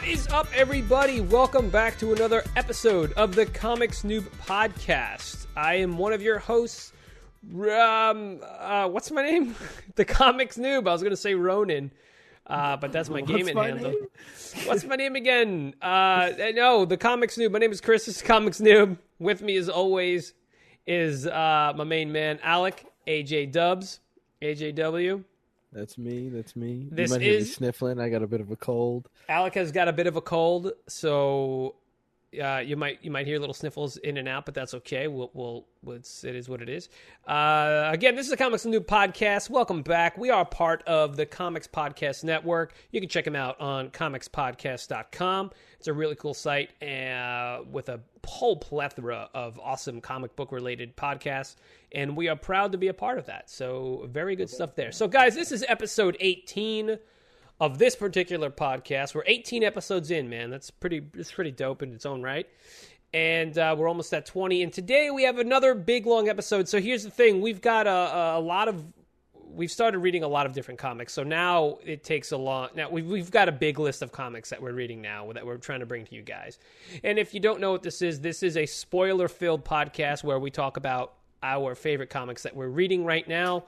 What is up, everybody? Welcome back to another episode of the Comics Noob podcast. I am one of your hosts, what's my name? The Comics Noob. I was going to say Ronin, but that's my gaming handle. Name? What's my name again? No, the Comics Noob. My name is Chris. This is Comics Noob. With me, as always, is my main man, Alec, AJ Dubs, AJW. That's me. This you might hear me is sniffling. I got a bit of a cold. Alec has got a bit of a cold, so you might hear little sniffles in and out, but that's okay. It is what it is. Again, this is the Comics Noob podcast. Welcome back. We are part of the Comics Podcast Network. You can check them out on comicspodcast.com. It's a really cool site with a whole plethora of awesome comic book related podcasts, and we are proud to be a part of that. So very good stuff there. So guys, this is episode 18 of this particular podcast. We're 18 episodes in, man. It's pretty dope in its own right. And we're almost at 20. And today we have another big, long episode. So here's the thing. We've got we've started reading a lot of different comics. So now it takes now we've got a big list of comics that we're reading now that we're trying to bring to you guys. And if you don't know what this is a spoiler-filled podcast where we talk about our favorite comics that we're reading right now.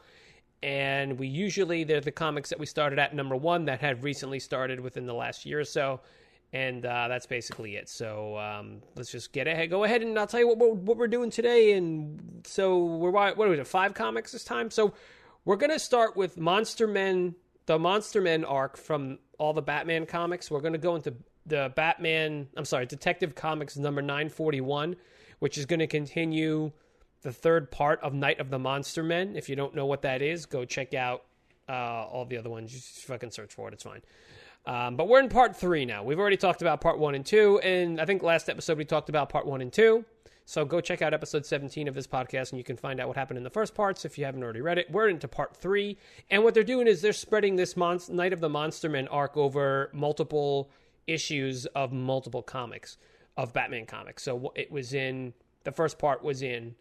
And they're the comics that we started at number 1 that have recently started within the last year or so. And that's basically it. So let's just go ahead and I'll tell you what we're doing today. And so what are we doing, 5 comics this time? So we're going to start with the Monster Men arc from all the Batman comics. We're going to go into the Detective Comics number 941, which is going to continue the third part of Night of the Monster Men. If you don't know what that is, go check out all the other ones. Just fucking search for it. It's fine. But we're in part 3 now. We've already talked about part 1 and 2, and I think last episode we talked about part 1 and 2. So go check out episode 17 of this podcast, and you can find out what happened in the first parts if you haven't already read it. We're into part 3, and what they're doing is they're spreading this Night of the Monster Men arc over multiple issues of multiple comics, of Batman comics. So the first part was in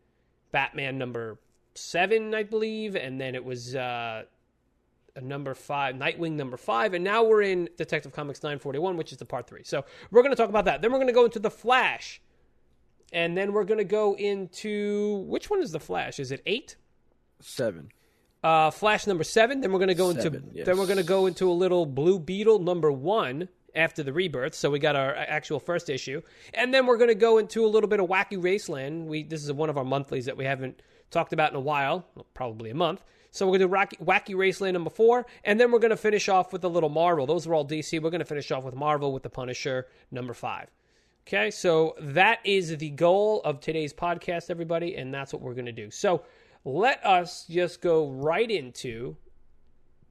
Batman number 7, I believe, and then it was a number 5, Nightwing number 5, and now we're in Detective Comics 941, which is the part 3. So we're going to talk about that. Then we're going to go into The Flash, and then we're going to go into, which one is The Flash? Is it 8? 7. Flash number 7. Then we're going to go into a little Blue Beetle number 1 after the rebirth. So we got our actual first issue, and then we're going to go into a little bit of Wacky Raceland. This is one of our monthlies that we haven't talked about in a while, probably a month. So we're going to do Wacky Raceland number 4, and then we're going to finish off with a little Marvel. Those are all DC. We're going to finish off with Marvel with the Punisher number 5. Okay, so that is the goal of today's podcast, everybody, and that's what we're going to do. So let us just go right into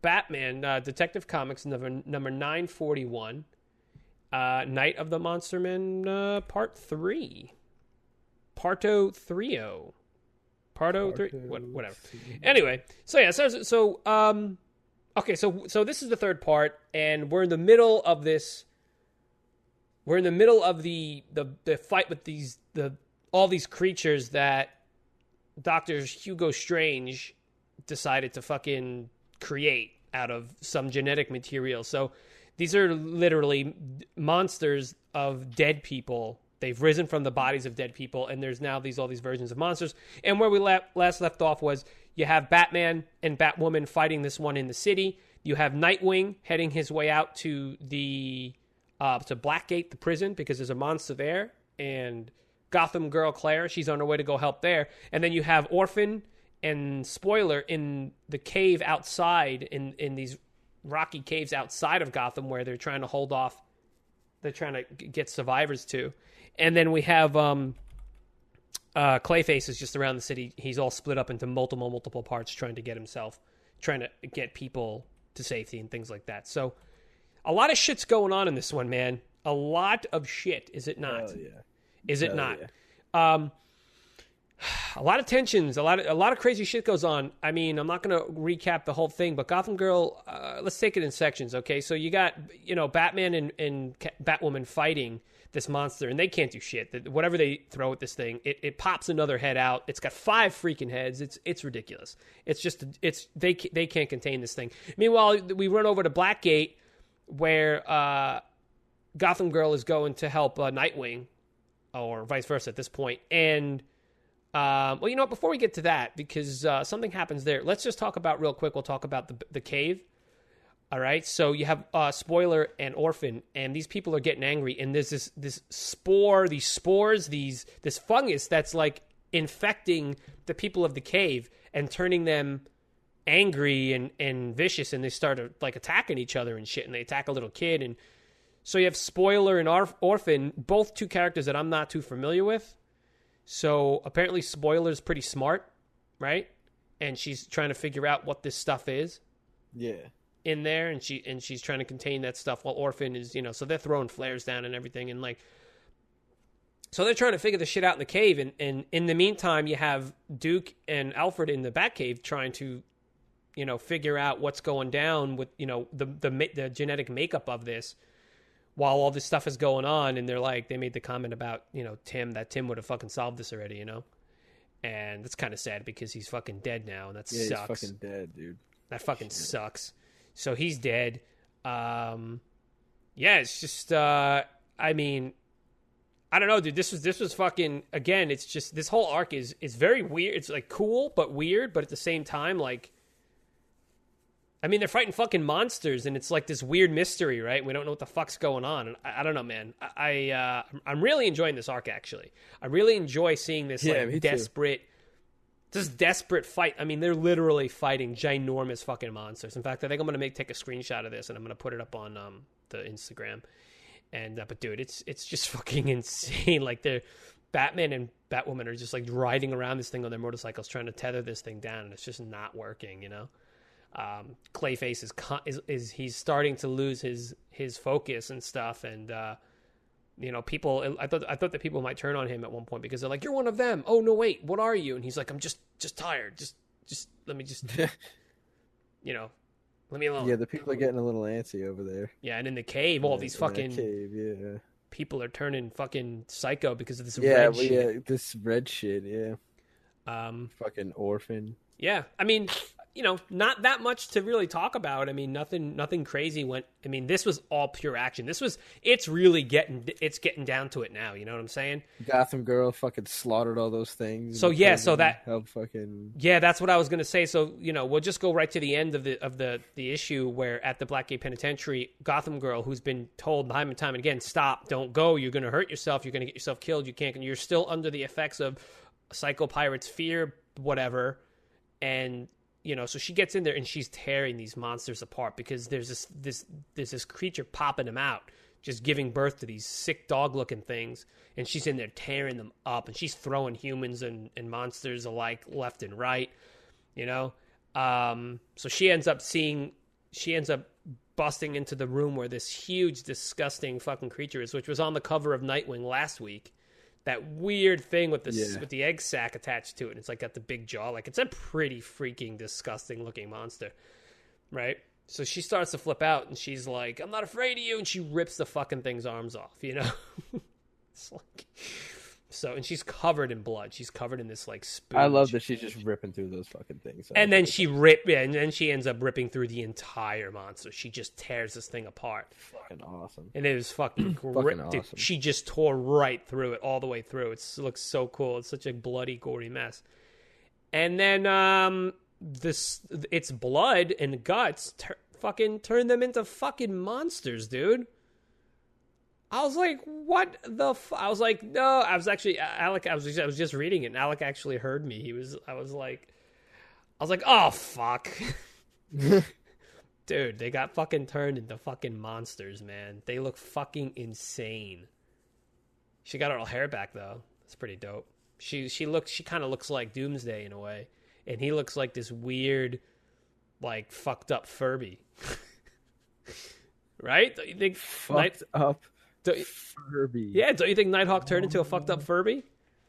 Batman Detective Comics number 941, Night of the Monster Men, part 3. Parto 3-0. Parto 3, whatever. Anyway, so yeah, okay, so this is the third part, and we're in the middle of this. We're in the middle of the fight with all these creatures that Dr. Hugo Strange decided to fucking create out of some genetic material. So these are literally monsters of dead people. They've risen from the bodies of dead people, and there's now all these versions of monsters. And where we last left off was you have Batman and Batwoman fighting this one in the city. You have Nightwing heading his way out to to Blackgate, the prison, because there's a monster there, and Gotham girl Claire, she's on her way to go help there. And then you have Orphan and Spoiler in the cave outside, in these rocky caves outside of Gotham, where they're trying to get survivors to. And then we have Clayface is just around the city. He's all split up into multiple parts, trying to get people to safety and things like that. So a lot of shit's going on in this one, man. A lot of shit, is it not? Oh, yeah. Is it not? Yeah. A lot of tensions, a lot of crazy shit goes on. I mean, I'm not going to recap the whole thing, but Gotham Girl, let's take it in sections, okay? So you got, Batman and Batwoman fighting this monster, and they can't do shit. Whatever they throw at this thing, it pops another head out. It's got 5 freaking heads. It's ridiculous. They can't contain this thing. Meanwhile, we run over to Blackgate, where Gotham Girl is going to help Nightwing, or vice versa at this point. And, well, you know what? Before we get to that, because something happens there, let's just talk about real quick. We'll talk about the cave. All right. So you have Spoiler and Orphan, and these people are getting angry. And there's this spore, these spores, this fungus that's like infecting the people of the cave and turning them angry and vicious, and they start like attacking each other and shit, and they attack a little kid. And so you have Spoiler and Orphan, both two characters that I'm not too familiar with. So apparently Spoiler's pretty smart, right? And she's trying to figure out what this stuff is. Yeah. In there, and she's trying to contain that stuff, while Orphan is, so they're throwing flares down and everything, and like, so they're trying to figure the shit out in the cave, and in the meantime, you have Duke and Alfred in the Batcave trying to, figure out what's going down with, the genetic makeup of this, while all this stuff is going on, and they made the comment about, that Tim would have fucking solved this already, and that's kind of sad because he's fucking dead now, and that sucks. Yeah, he's fucking dead, dude. That fucking sucks. So he's dead. Yeah, it's just, I mean, I don't know, dude. This was fucking, again, it's just, this whole arc is very weird. It's like cool, but weird, but at the same time, like, I mean, they're fighting fucking monsters, and it's like this weird mystery, right? We don't know what the fuck's going on. And I don't know, man. I'm really enjoying this arc, actually. I really enjoy seeing this, desperate fight. I mean, they're literally fighting ginormous fucking monsters. In fact, I think I'm going to take a screenshot of this, and I'm going to put it up on the Instagram. And but dude, it's just fucking insane. Like, they're Batman and Batwoman are just like riding around this thing on their motorcycles trying to tether this thing down, and it's just not working, Clayface is he's starting to lose his focus and stuff, and people, I thought that people might turn on him at one point because they're like, "You're one of them." Oh no, wait, what are you? And he's like, "I'm just tired. Just let me just let me alone." Yeah, the people are getting a little antsy over there. Yeah, and in the cave, all these fucking cave, people are turning fucking psycho because of this red shit. Yeah, this red shit, yeah. Fucking Orphan. Yeah, I mean, not that much to really talk about. I mean, nothing crazy went. I mean, this was all pure action. It's really getting down to it now. You know what I'm saying? Gotham Girl fucking slaughtered all those things. So yeah, so that fucking, yeah, that's what I was gonna say. So we'll just go right to the end of the issue where at the Blackgate Penitentiary, Gotham Girl, who's been told time and time again, stop, don't go, you're gonna hurt yourself, you're gonna get yourself killed, you're still under the effects of Psycho Pirate's fear, whatever, and. So she gets in there and she's tearing these monsters apart because there's this creature popping them out, just giving birth to these sick dog-looking things, and she's in there tearing them up, and she's throwing humans and monsters alike left and right, So she ends up busting into the room where this huge, disgusting fucking creature is, which was on the cover of Nightwing last week. That weird thing with the egg sac attached to it. And it's like got the big jaw. Like, it's a pretty freaking disgusting looking monster. Right? So she starts to flip out and she's like, "I'm not afraid of you." And she rips the fucking thing's arms off, It's like, and she's covered in blood. She's covered in this like spooge. I love that she's just ripping through those fucking things. And then she ends up ripping through the entire monster. She just tears this thing apart. Fucking awesome. And it was fucking great. Awesome. Dude, she just tore right through it, all the way through. It looks so cool. It's such a bloody, gory mess. And then its blood and guts fucking turn them into fucking monsters, dude. I was like, what the I was like, no, I was actually, Alec, I was just reading it, and Alec actually heard me. I was like, oh, fuck. Dude, they got fucking turned into fucking monsters, man. They look fucking insane. She got her hair back, though. That's pretty dope. She kind of looks like Doomsday in a way, and he looks like this weird, like, fucked up Furby. Right? Don't you think fucked up Furby? Yeah, don't you think Nighthawk turned into a fucked up Furby?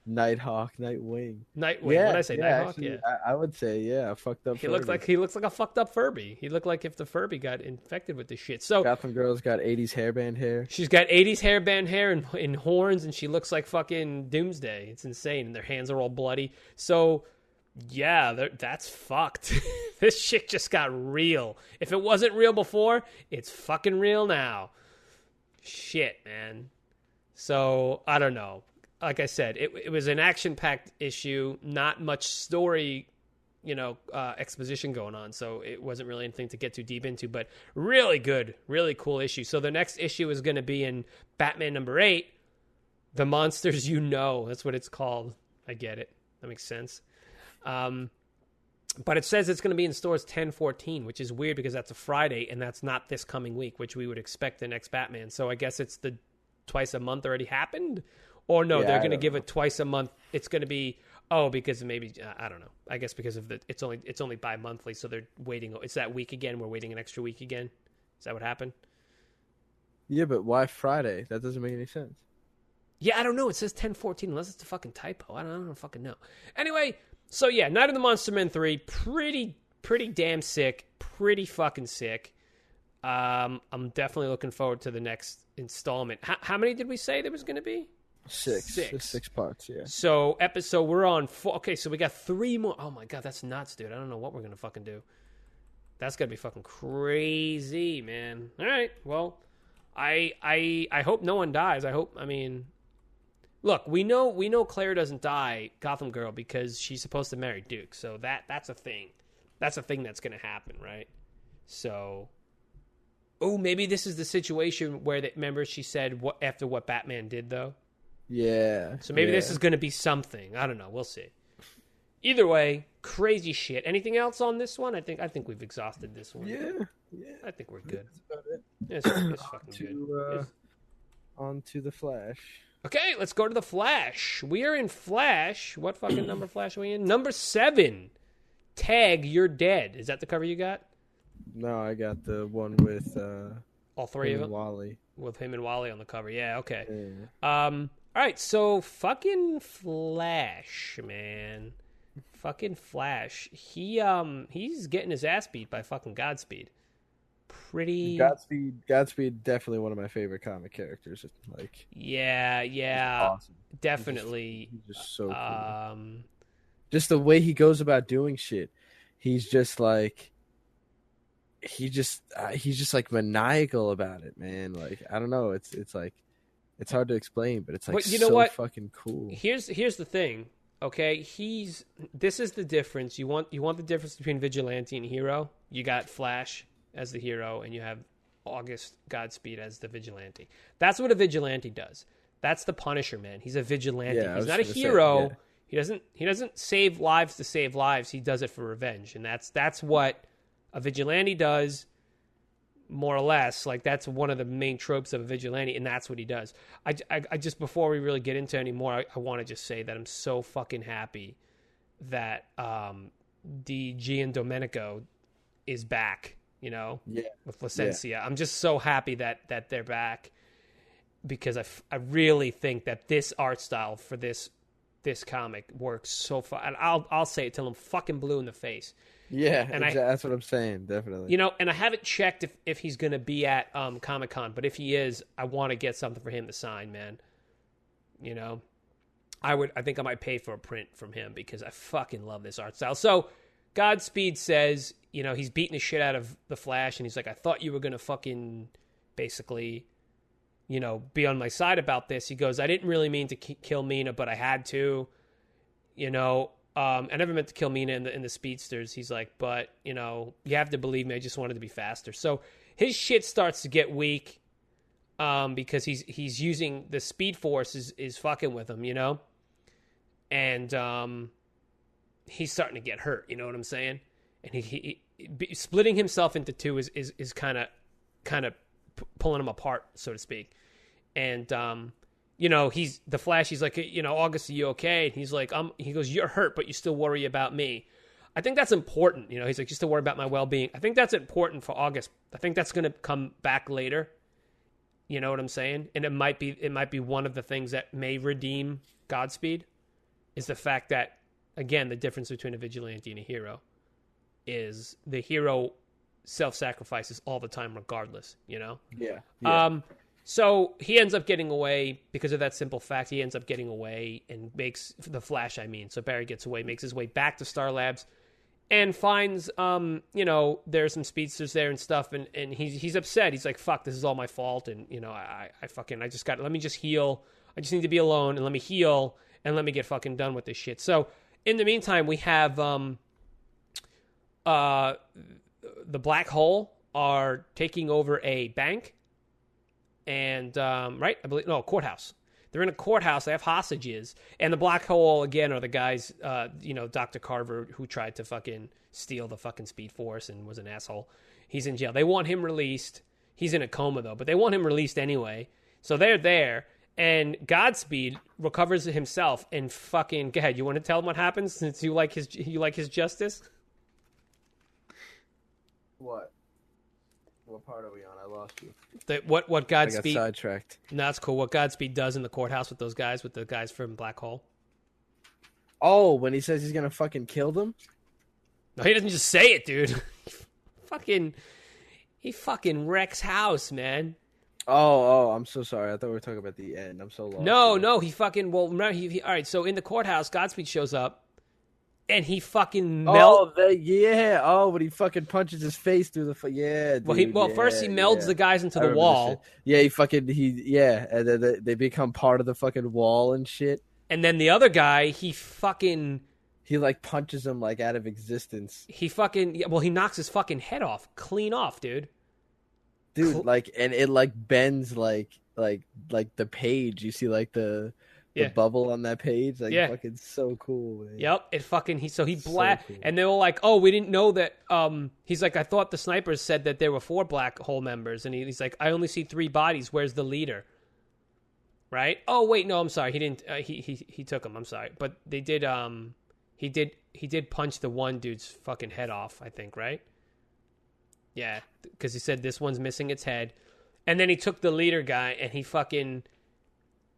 Nighthawk, Nightwing. Yeah, what did I say? Nighthawk? Actually, yeah. I would say, yeah, fucked up Furby. He looks like a fucked up Furby. He looked like if the Furby got infected with this shit. So Gotham Girl's got 80s hairband hair. She's got 80s hairband hair and horns, and she looks like fucking Doomsday. It's insane, and their hands are all bloody. So yeah, that's fucked. This shit just got real. If it wasn't real before, it's fucking real now. Shit, man. So, I don't know. Like I said, it was an action-packed issue, not much story, exposition going on, so it wasn't really anything to get too deep into, but really good, really cool issue. So the next issue is going to be in Batman number 8, The Monsters You Know. That's what it's called. I get it. That makes sense. But it says it's going to be in stores 10/14, which is weird because that's a Friday, and that's not this coming week, which we would expect the next Batman. So I guess it's the twice a month already happened? Or no, they're going to give it twice a month. It's going to be, because maybe, I don't know. I guess because of it's only bi-monthly, so they're waiting. It's that week again. We're waiting an extra week again. Is that what happened? Yeah, but why Friday? That doesn't make any sense. Yeah, I don't know. It says 10/14, unless it's a fucking typo. I don't fucking know. Anyway, so yeah, Night of the Monster Men 3, pretty damn sick. Pretty fucking sick. I'm definitely looking forward to the next installment. How many did we say there was going to be? Six parts, yeah. So we're on 4. Okay, so we got 3 more. Oh my god, that's nuts, dude. I don't know what we're gonna fucking do. That's gonna be fucking crazy, man. All right, well, I hope no one dies. Look, we know Claire doesn't die, Gotham Girl, because she's supposed to marry Duke. So that's a thing. That's a thing that's gonna happen, right? So, maybe this is the situation where remember she said after what Batman did though. Yeah. So maybe this is going to be something. I don't know. We'll see. Either way, crazy shit. Anything else on this one? I think we've exhausted this one. Yeah. I think we're good. That's about it. It's fucking good. On to the Flash. Okay, let's go to the Flash. We are in Flash. What fucking number Flash are we in? Number 7. Tag, You're Dead. Is that the cover you got? No, I got the one with all 3 of them. Wally. With him and Wally on the cover. Yeah. Okay. Yeah. All right, so fucking Flash, man. Fucking Flash. He's getting his ass beat by fucking Godspeed. Godspeed, definitely one of my favorite comic characters. Like, yeah, awesome. Definitely. He's just so cool. Just the way he goes about doing shit. He's just like, he's just like maniacal about it, man. Like, I don't know. It's like. It's hard to explain, but it's like fucking cool. Here's the thing, okay? This is the difference. You want the difference between vigilante and hero. You got Flash as the hero, and you have August Godspeed as the vigilante. That's what a vigilante does. That's the Punisher, man. He's a vigilante. Yeah, he's not a hero. He doesn't save lives to save lives. He does it for revenge, and that's what a vigilante does. More or less, like that's one of the main tropes of a vigilante, and that's what he does. I just, before we really get into any more, I want to just say that I'm so fucking happy that Gian Domenico is back, with Licencia. Yeah. I'm just so happy that they're back, because I really think that this art style for this comic works so far. And I'll say it till I'm fucking blue in the face. Yeah, and that's what I'm saying, definitely. And I haven't checked if he's going to be at Comic-Con, but if he is, I want to get something for him to sign, man. I think I might pay for a print from him because I fucking love this art style. So, Godspeed says, he's beating the shit out of the Flash, and he's like, I thought you were going to fucking basically, be on my side about this. He goes, I didn't really mean to kill Mina, but I had to, I never meant to kill Mina in the speedsters. He's like, but, you have to believe me. I just wanted to be faster. So his shit starts to get weak because he's using the Speed Force is fucking with him, And he's starting to get hurt, you know what I'm saying? And he splitting himself into 2 is kind of pulling him apart, so to speak. And he's the Flash. He's like, August, are you okay? And he's like, he goes, you're hurt, but you still worry about me. I think that's important. He's like, you still worry about my well-being. I think that's important for August. I think that's going to come back later. You know what I'm saying? And it might be one of the things that may redeem Godspeed is the fact that, again, the difference between a vigilante and a hero is the hero self-sacrifices all the time regardless, Yeah. So he ends up getting away because of that simple fact. He ends up getting away and makes the Flash. So Barry gets away, makes his way back to Star Labs, and finds, there's some speedsters there and stuff, and he's upset. He's like, fuck, this is all my fault, and, I just got, let me just heal. I just need to be alone, and let me heal, and let me get fucking done with this shit. So, in the meantime, we have, the Black Hole are taking over a bank, and, right? I believe, no, courthouse. They're in a courthouse. They have hostages. And the Black Hole, again, are the guys, Dr. Carver, who tried to fucking steal the fucking Speed Force and was an asshole. He's in jail. They want him released. He's in a coma, though, but they want him released anyway. So they're there. And Godspeed recovers himself and fucking... Go ahead. You want to tell him what happens since you like his justice? What? What part are we on? I lost you. What Godspeed... I got sidetracked. No, that's cool. What Godspeed does in the courthouse with the guys from Black Hole. Oh, when he says he's gonna fucking kill them? No, he doesn't just say it, dude. He fucking wrecks house, man. Oh, I'm so sorry. I thought we were talking about the end. I'm so lost. No, he fucking... Well, remember, all right, so in the courthouse, Godspeed shows up, and he fucking melts... when he fucking punches his face through the... Yeah, dude. First he melds the guys into the wall. Yeah, and then they become part of the fucking wall and shit. And then the other guy, he like punches him like out of existence. He knocks his fucking head off, clean off, dude. Dude, and it like bends like the page. You see like the bubble on that page, fucking so cool, man. Yep, he cool. And they were like, "Oh, we didn't know that." He's like, "I thought the snipers said that there were 4 Black Hole members," and he's like, "I only see 3 bodies. Where's the leader?" Right? Oh wait, no, I'm sorry. He didn't. He took him. I'm sorry, but they did. He did punch the one dude's fucking head off. I think, right? Yeah, because he said this one's missing its head, and then he took the leader guy and he fucking.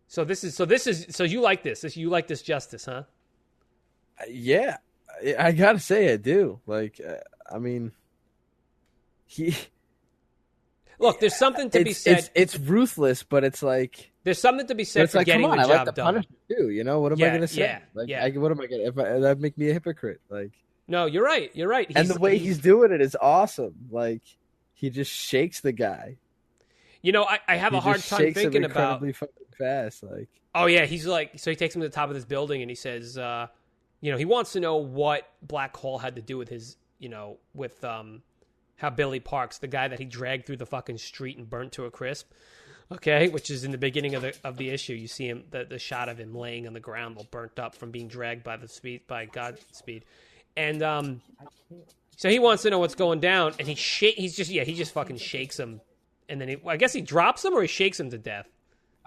So you like this? You like this justice, huh? Yeah, I gotta say I do. Like, I mean, Look, there's something to be said. It's ruthless, but it's like there's something to be said for getting the job I like the done. punishment too. You know what am I gonna say? Yeah. What am I gonna? That make me a hypocrite? Like, no, you're right. And the way he's doing it is awesome. Like, he just shakes the guy. I have a hard time thinking about fucking fast. Like, oh yeah, he's like, so he takes him to the top of this building and he says, he wants to know what Black Hole had to do with his, with how Billy Parks, the guy that he dragged through the fucking street and burnt to a crisp. Okay, which is in the beginning of the issue. You see him, the shot of him laying on the ground, all burnt up from being dragged by Godspeed. And so he wants to know what's going down, and he just fucking shakes him, and then I guess he drops him or he shakes him to death.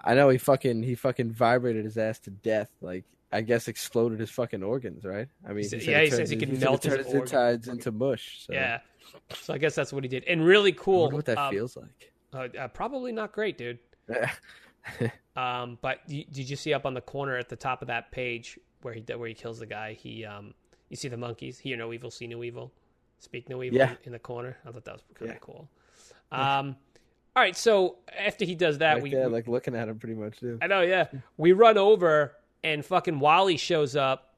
I know he fucking vibrated his ass to death, like I guess exploded his fucking organs, right? I mean, he says he can melt his insides into mush. So. Yeah, so I guess that's what he did, and really cool. I wonder what that feels like. Probably not great, dude. But did you see up on the corner at the top of that page where he kills the guy? You see the monkeys, hear no evil, see no evil, speak no evil in the corner. I thought that was kind of cool. All right, so after he does that, we like looking at him pretty much too. I know, yeah. We run over and fucking Wally shows up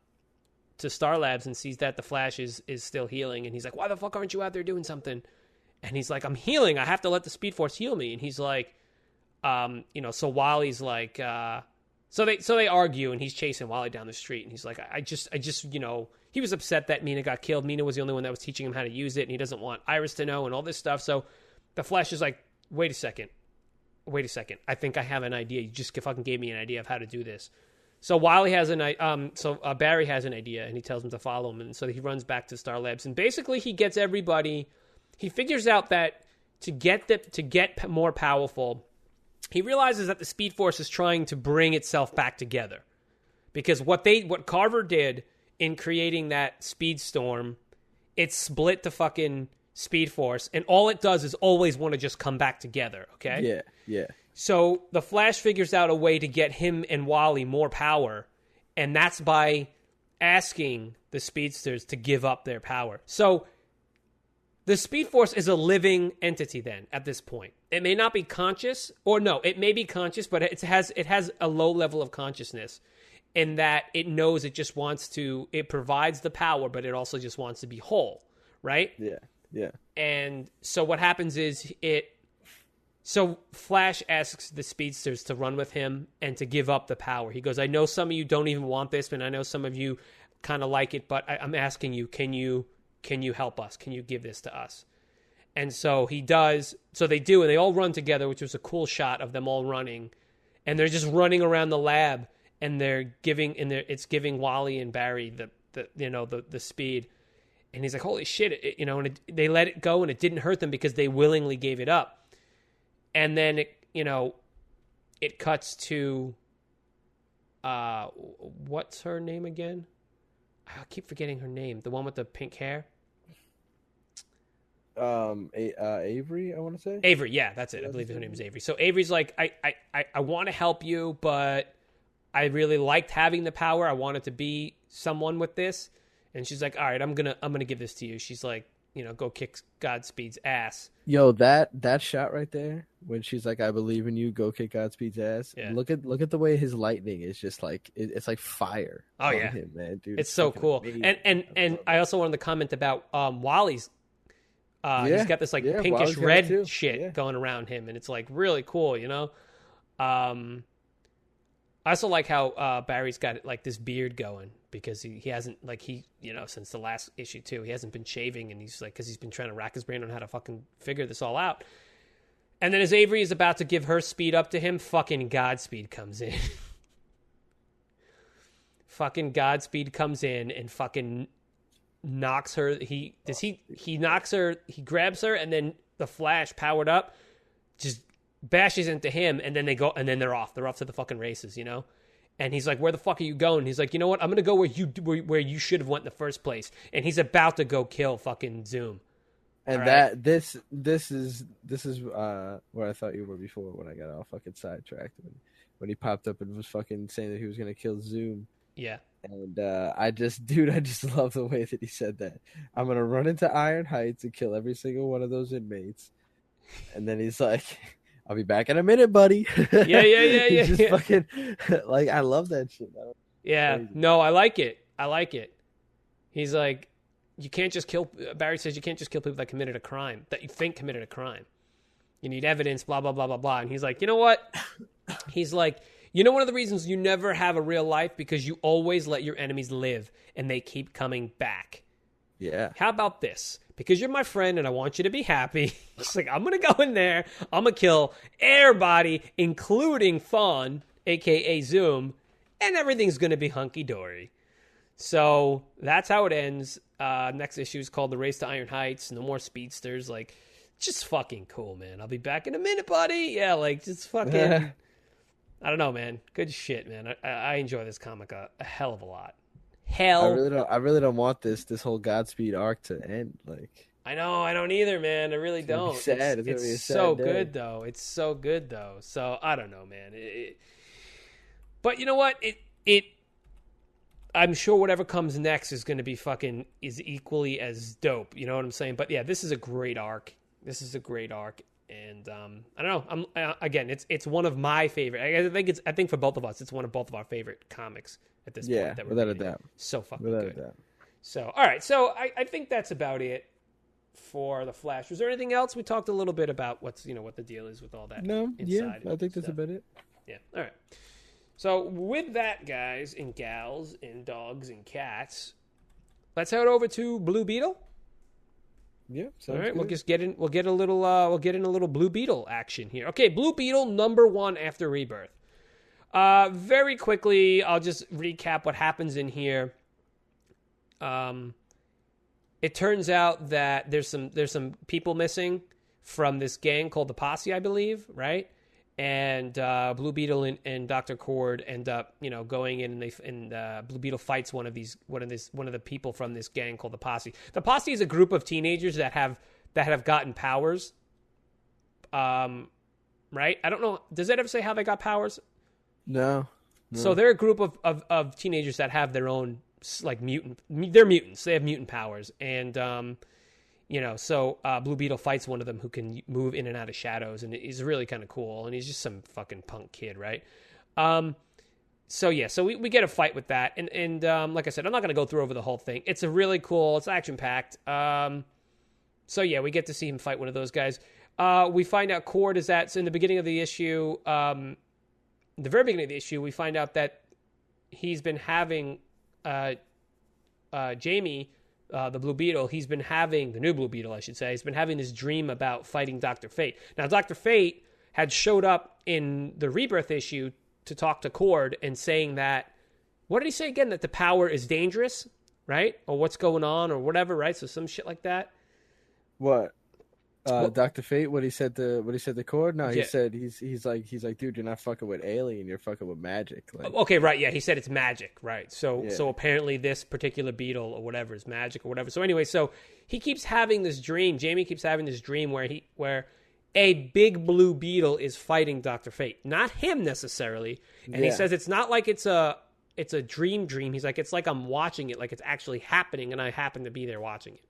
to Star Labs and sees that the Flash is still healing, and he's like, "Why the fuck aren't you out there doing something?" And he's like, "I'm healing. I have to let the Speed Force heal me." And he's like, so Wally's like, so they argue, and he's chasing Wally down the street, and he's like, I just, he was upset that Mina got killed. Mina was the only one that was teaching him how to use it, and he doesn't want Iris to know and all this stuff. So the Flash is like, wait a second. I think I have an idea. You just fucking gave me an idea of how to do this. So Barry has an idea, and he tells him to follow him, and so he runs back to Star Labs, and basically he gets everybody. He figures out that to get more powerful, he realizes that the Speed Force is trying to bring itself back together, because what Carver did in creating that Speed Storm, it split the fucking Speed Force, and all it does is always want to just come back together. Okay. Yeah. So the Flash figures out a way to get him and Wally more power, and that's by asking the Speedsters to give up their power. So the Speed Force is a living entity then at this point. It may not be conscious, or no, it may be conscious, but it has a low level of consciousness. in that it knows it provides the power, but it also just wants to be whole, right? Yeah. And so what happens is so Flash asks the speedsters to run with him and to give up the power. He goes, I know some of you don't even want this, and I know some of you kind of like it, but I'm asking you, can you help us? Can you give this to us? And so he does. So they do, and they all run together, which was a cool shot of them all running. And they're just running around the lab, and it's giving Wally and Barry the speed. And he's like, holy shit, they let it go, and it didn't hurt them because they willingly gave it up. And then it cuts to what's her name again? I keep forgetting her name. The one with the pink hair. Avery, I want to say. Avery, yeah, that's it. I believe her name is Avery. So Avery's like, I want to help you, but I really liked having the power. I wanted to be someone with this. And she's like, all right, I'm gonna give this to you. She's like, go kick Godspeed's ass. Yo, that shot right there when she's like, I believe in you, go kick Godspeed's ass. Yeah. Look at the way his lightning is just like it's like fire. Oh yeah, him, man, dude. It's so cool. Amazing. And I also wanted to comment about Wally's. He's got this pinkish red shit going around him, and it's like really cool, I also like how Barry's got like this beard going because he hasn't since the last issue too, he hasn't been shaving, and he's like, because he's been trying to rack his brain on how to fucking figure this all out. And then as Avery is about to give her speed up to him, fucking Godspeed comes in. Fucking Godspeed comes in and fucking knocks her. He knocks her, he grabs her, and then the Flash, powered up, just bashes into him, and then they're off to the fucking races, and he's like, where the fuck are you going? He's like, you know what, I'm gonna go where you should have went in the first place. And he's about to go kill fucking Zoom. And right? this is where I thought you were before, when I got all fucking sidetracked when he popped up and was fucking saying that he was gonna kill Zoom. Yeah. And I just love the way that he said that. I'm going to run into Iron Heights and kill every single one of those inmates. And then he's like, I'll be back in a minute, buddy. Yeah. He's just fucking, like, I love that shit. Yeah. Crazy. No, I like it. He's like, Barry says you can't just kill people that committed a crime, that you think committed a crime. You need evidence, blah, blah, blah, blah, blah. And he's like, you know what? He's like, one of the reasons you never have a real life, because you always let your enemies live and they keep coming back. Yeah. How about this? Because you're my friend and I want you to be happy. He's like, I'm going to go in there. I'm going to kill everybody, including Fawn, a.k.a. Zoom, and everything's going to be hunky-dory. So that's how it ends. Next issue is called The Race to Iron Heights. No more speedsters. Like, just fucking cool, man. I'll be back in a minute, buddy. Yeah, like, just fucking... I don't know, man. Good shit, man. I enjoy this comic a hell of a lot. I really don't want this whole Godspeed arc to end. Like, I know, I don't either, man. I really don't. Sad. It's so good though. It's so good though. So I don't know, man. But you know what? I'm sure whatever comes next is going to be is equally as dope. You know what I'm saying? But yeah, this is a great arc. And I don't know. Again, it's one of my favorite. I think for both of us, it's one of both of our favorite comics at this point. That without a doubt. So fucking good. So all right. So I think that's about it for the Flash. Was there anything else? We talked a little bit about what the deal is with all that. No. Yeah. I think that's about it. Yeah. All right. So with that, guys and gals and dogs and cats, let's head over to Blue Beetle. Yeah. All right. Good. We'll get in a little Blue Beetle action here. Okay. Blue Beetle #1 after Rebirth. Very quickly, I'll just recap what happens in here. It turns out that there's some people missing from this gang called the Posse, I believe, right? And Blue Beetle and Dr. Cord end up, going in, and Blue Beetle fights one of the people from this gang called the Posse. The Posse is a group of teenagers that have gotten powers. Right? I don't know. Does that ever say how they got powers? No. So they're a group of teenagers that have their own they're mutants. They have mutant powers, and so Blue Beetle fights one of them who can move in and out of shadows, and he's really kind of cool, and he's just some fucking punk kid, right? So we get a fight with that, and like I said, I'm not going to go through over the whole thing. It's it's action packed. So yeah, we get to see him fight one of those guys. We find out Cord is so in the beginning of the issue, the very beginning of the issue, we find out that he's been having Jamie, the Blue Beetle. He's been having the new Blue Beetle, I should say. He's been having this dream about fighting Dr. Fate. Now, Dr. Fate had showed up in the Rebirth issue to talk to Cord and saying that, what did he say again? That the power is dangerous, right? Or what's going on or whatever, right? So some shit like that. What? Dr. Fate, what he said to Cord? No, he Yeah. said he's like, dude, you're not fucking with alien, you're fucking with magic. Like, Okay, right, yeah, he said it's magic, right? So Yeah. so apparently this particular beetle or whatever is magic or whatever. So anyway, so he keeps having this dream. Jamie keeps having this dream where a big blue beetle is fighting Dr. Fate, not him necessarily. And he Yeah. says it's not like it's a dream. He's like, it's like I'm watching it, like it's actually happening, and I happen to be there watching it.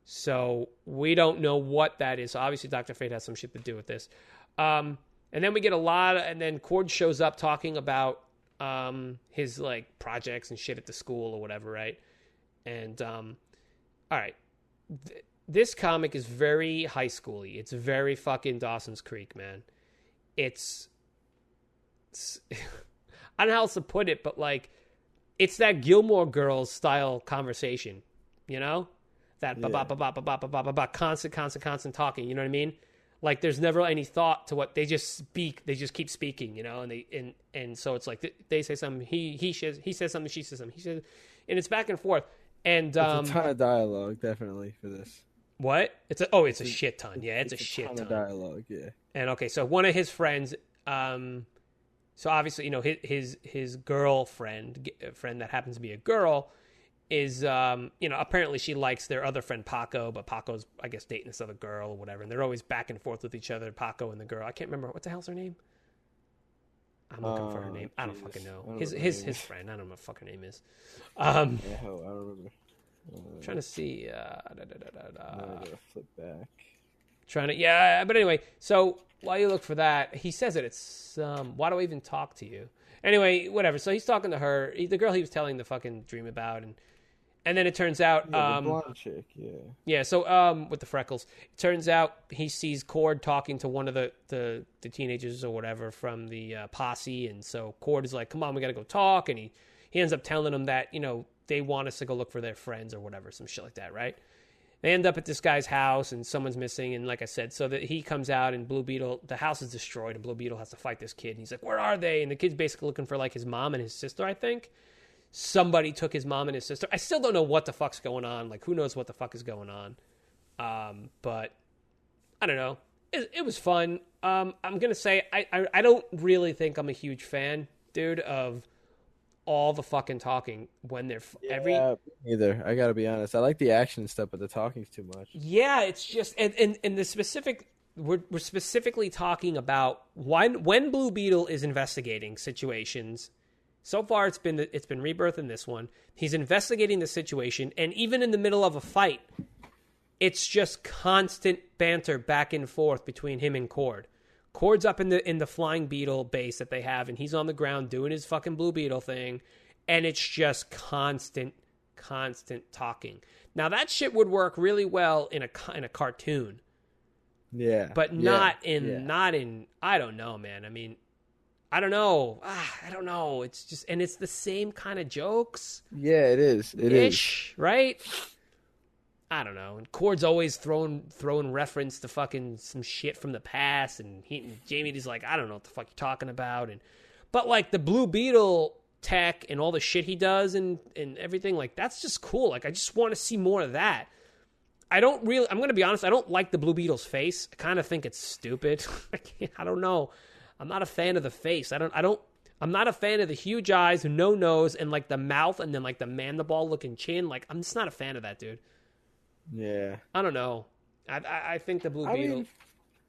So we don't know what that is. So obviously Dr. Fate has some shit to do with this. And then we get and then Cord shows up talking about his like projects and shit at the school or whatever, right? And all right. This comic is very high schooly. It's very fucking Dawson's Creek, man. It's I don't know how else to put it, but like it's that Gilmore Girls style conversation, you know? That constant talking, you know what I mean? Like there's never any thought to what they just speak. They just keep speaking, you know, and so it's like they say something, he says something, she says something, he says, and it's back and forth. And it's a ton of dialogue, definitely, for this. What? It's a shit ton. Yeah, it's a shit ton of dialogue, yeah. And okay, so one of his friends, so obviously, you know, his girlfriend, friend that happens to be a girl, is, you know, apparently she likes their other friend Paco, but Paco's, I guess, dating this other girl or whatever, and they're always back and forth with each other, Paco and the girl. I can't remember, what the hell's her name? I'm looking for her name. I don't fucking know. His friend, I don't know what the fuck her name is. Yeah, I don't remember. Trying to see. I'm gonna flip back. But anyway, so while you look for that, he says it. It's why do I even talk to you? Anyway, whatever. So he's talking to her, the girl he was telling the fucking dream about, and then it turns out, the blonde chick, yeah. So with the freckles, it turns out he sees Cord talking to one of the teenagers or whatever from the posse, and so Cord is like, "Come on, we gotta go talk," and he ends up telling them that, you know, they want us to go look for their friends or whatever, some shit like that, right? They end up at this guy's house and someone's missing, and like I said, so that he comes out and Blue Beetle, the house is destroyed and Blue Beetle has to fight this kid, and he's like, "Where are they?" And the kid's basically looking for like his mom and his sister, I think. Somebody took his mom and his sister. I still don't know what the fuck's going on. Like, who knows what the fuck is going on? But I don't know. It was fun. I'm gonna say I don't really think I'm a huge fan, dude, of all the fucking talking when they're either. I gotta be honest. I like the action stuff, but the talking's too much. Yeah, it's just and the specific. We're specifically talking about when Blue Beetle is investigating situations. So far, it's been Rebirth in this one. He's investigating the situation, and even in the middle of a fight, it's just constant banter back and forth between him and Cord. Cord's up in the flying beetle base that they have, and he's on the ground doing his fucking Blue Beetle thing, and it's just constant talking. Now that shit would work really well in a cartoon, but not in I don't know, man. I mean, I don't know. It's just, and it's the same kind of jokes. Yeah, it is. It is, right? I don't know. And Cord's always throwing reference to fucking some shit from the past, and Jamie's like, I don't know what the fuck you're talking about, but like the Blue Beetle tech and all the shit he does and everything, like that's just cool. Like I just want to see more of that. I'm gonna be honest, I don't like the Blue Beetle's face. I kind of think it's stupid. I don't know. I'm not a fan of the face. I'm not a fan of the huge eyes, no nose, and like the mouth, and then like the mandible looking chin. Like I'm just not a fan of that, dude. Yeah. I don't know. I think the Blue Beetle. Mean,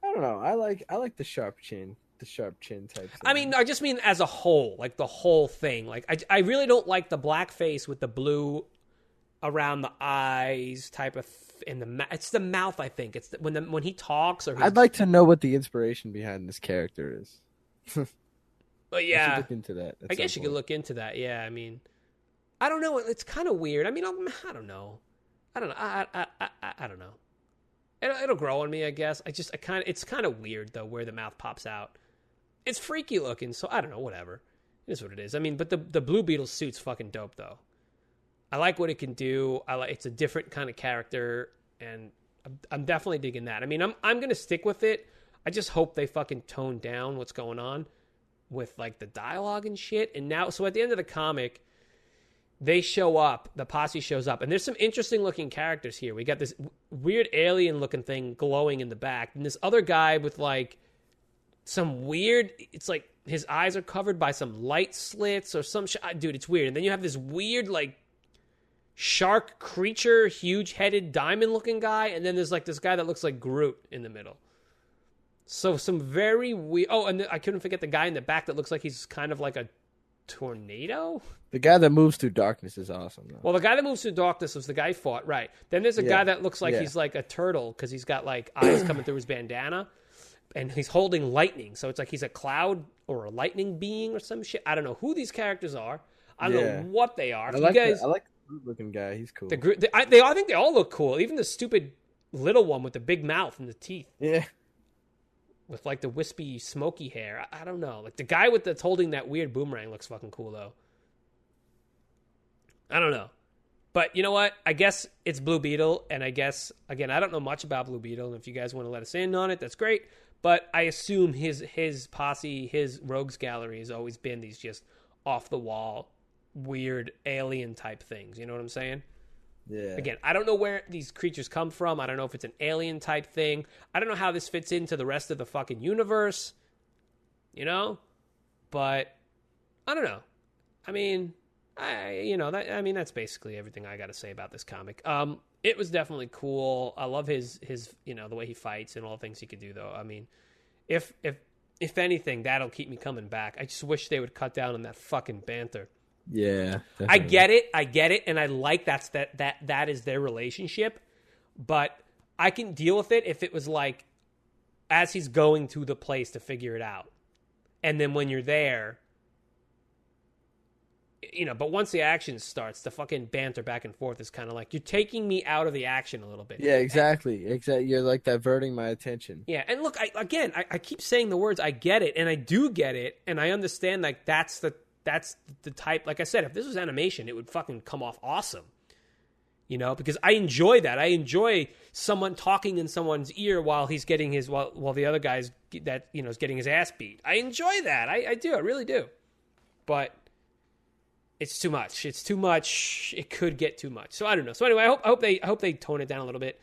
I don't know. I like the sharp chin type thing. I mean, I just mean as a whole, like the whole thing. Like I really don't like the black face with the blue around the eyes type of. It's the mouth. I think it's when he talks. Or I'd like to know what the inspiration behind this character is. But yeah, I should look into that. I guess you could look into that. Yeah, I mean, I don't know. It's kind of weird. I mean, I don't know. I don't know. I don't know. It'll grow on me, I guess. It's kind of weird though, where the mouth pops out. It's freaky looking, so I don't know. Whatever. It is what it is. I mean, but the Blue Beetle suit's fucking dope though. I like what it can do. It's a different kind of character, and I'm definitely digging that. I mean, I'm gonna stick with it. I just hope they fucking tone down what's going on with like the dialogue and shit. And now, so at the end of the comic, they show up. The posse shows up, and there's some interesting looking characters here. We got this weird alien looking thing glowing in the back, and this other guy with like some weird. It's like his eyes are covered by some light slits or some shit. Dude, it's weird. And then you have this weird like shark creature, huge-headed, diamond-looking guy, and then there's like this guy that looks like Groot in the middle. So some very weird... Oh, and I couldn't forget the guy in the back that looks like he's kind of like a tornado? The guy that moves through darkness is awesome, though. Well, the guy that moves through darkness was the guy who fought, right. Then there's a guy that looks like he's like a turtle because he's got like eyes coming through his bandana, and he's holding lightning. So it's like he's a cloud or a lightning being or some shit. I don't know who these characters are. I don't know what they are. I like the looking guy. He's cool. I think they all look cool. Even the stupid little one with the big mouth and the teeth. Yeah. With like the wispy, smoky hair. I don't know. Like the guy that's holding that weird boomerang looks fucking cool though. I don't know. But you know what? I guess it's Blue Beetle, and I guess, again, I don't know much about Blue Beetle, and if you guys want to let us in on it, that's great. But I assume his posse, his rogues gallery has always been these just off-the-wall, weird alien-type things. You know what I'm saying? Yeah. Again, I don't know where these creatures come from. I don't know if it's an alien-type thing. I don't know how this fits into the rest of the fucking universe. You know? But, I don't know. I mean... that's basically everything I got to say about this comic. It was definitely cool. I love his the way he fights and all the things he could do though. I mean, if anything, that'll keep me coming back. I just wish they would cut down on that fucking banter. Yeah. Definitely. I get it, and I like that is their relationship, but I can deal with it if it was like as he's going to the place to figure it out. And then when you're there, but once the action starts, the fucking banter back and forth is kind of like, you're taking me out of the action a little bit. Yeah, exactly. You're like diverting my attention. Yeah, and look, I keep saying the words, I get it, and I do get it, and I understand, like, that's the type, like I said, if this was animation, it would fucking come off awesome. Because I enjoy that. I enjoy someone talking in someone's ear while he's getting while the other guy's is getting his ass beat. I enjoy that. I do. I really do. But it's too much. It's too much. It could get too much. So I don't know. So anyway, I hope they tone it down a little bit.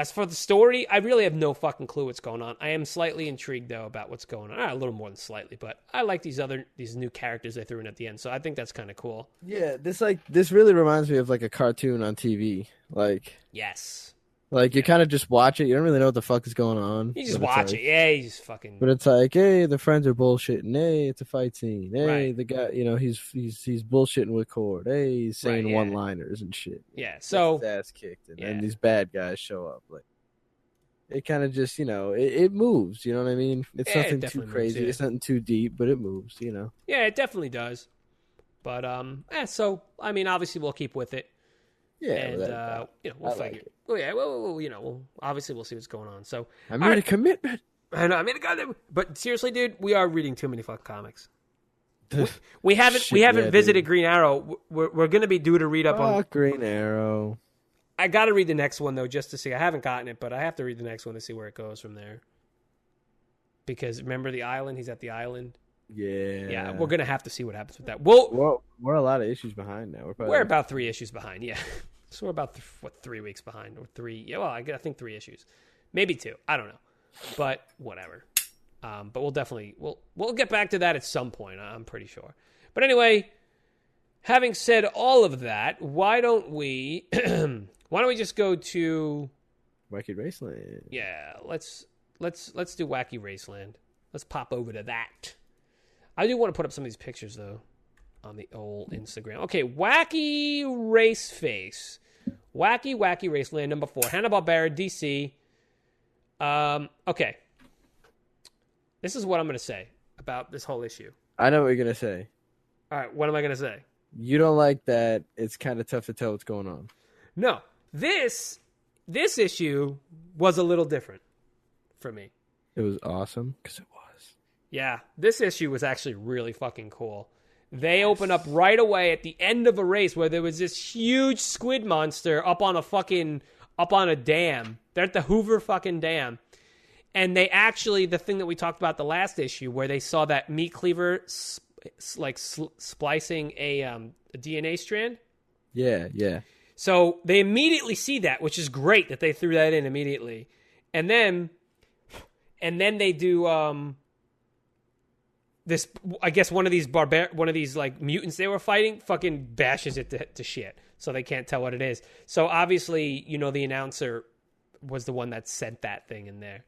As for the story, I really have no fucking clue what's going on. I am slightly intrigued though about what's going on. A little more than slightly, but I like these new characters they threw in at the end. So I think that's kind of cool. Yeah, this really reminds me of like a cartoon on TV. Yes. Like, you kind of just watch it. You don't really know what the fuck is going on. You just watch it. Yeah, you just fucking... But it's like, hey, the friends are bullshitting. Hey, it's a fight scene. Hey, the guy, he's bullshitting with Cord. Hey, he's saying one-liners and shit. Yeah, so... His ass kicked. And then these bad guys show up. Like, it kind of just, it moves. You know what I mean? It's nothing too crazy. It's nothing too deep, but it moves, Yeah, it definitely does. But, so, I mean, obviously we'll keep with it. Yeah, and we'll figure. Like well, yeah, well, obviously we'll see what's going on. So I made a commitment. I know, I made a goddamn. But seriously, dude, we are reading too many fucking comics. we haven't visited Green Arrow. We're going to be due to read up on Green Arrow. I got to read the next one though, just to see. I haven't gotten it, but I have to read the next one to see where it goes from there. Because remember the island? He's at the island. Yeah, we're gonna have to see what happens with that. We're a lot of issues behind now. We're about 3 issues behind. Yeah, so we're about 3 weeks behind, or 3. Yeah, well, I think 3 issues, maybe 2. I don't know, but whatever. But we'll get back to that at some point. I'm pretty sure. But anyway, having said all of that, why don't we just go to Wacky Raceland? Yeah, let's do Wacky Raceland. Let's pop over to that. I do want to put up some of these pictures, though, on the old Instagram. Okay, Wacky Race Face. Wacky Raceland, number 4. Hanna-Barbera, DC. Okay. This is what I'm going to say about this whole issue. I know what you're gonna say. All right, what am I gonna say? You don't like that it's kind of tough to tell what's going on. No, this issue was a little different for me. It was awesome because it was. Yeah, this issue was actually really fucking cool. They open up right away at the end of a race where there was this huge squid monster up on a dam. They're at the Hoover fucking Dam. And they actually, the thing that we talked about the last issue, where they saw that meat cleaver splicing a DNA strand. Yeah, yeah. So they immediately see that, which is great that they threw that in immediately. And then they do this. I guess one of these like mutants they were fighting fucking bashes it to shit, so they can't tell what it is. So obviously, the announcer was the one that sent that thing in there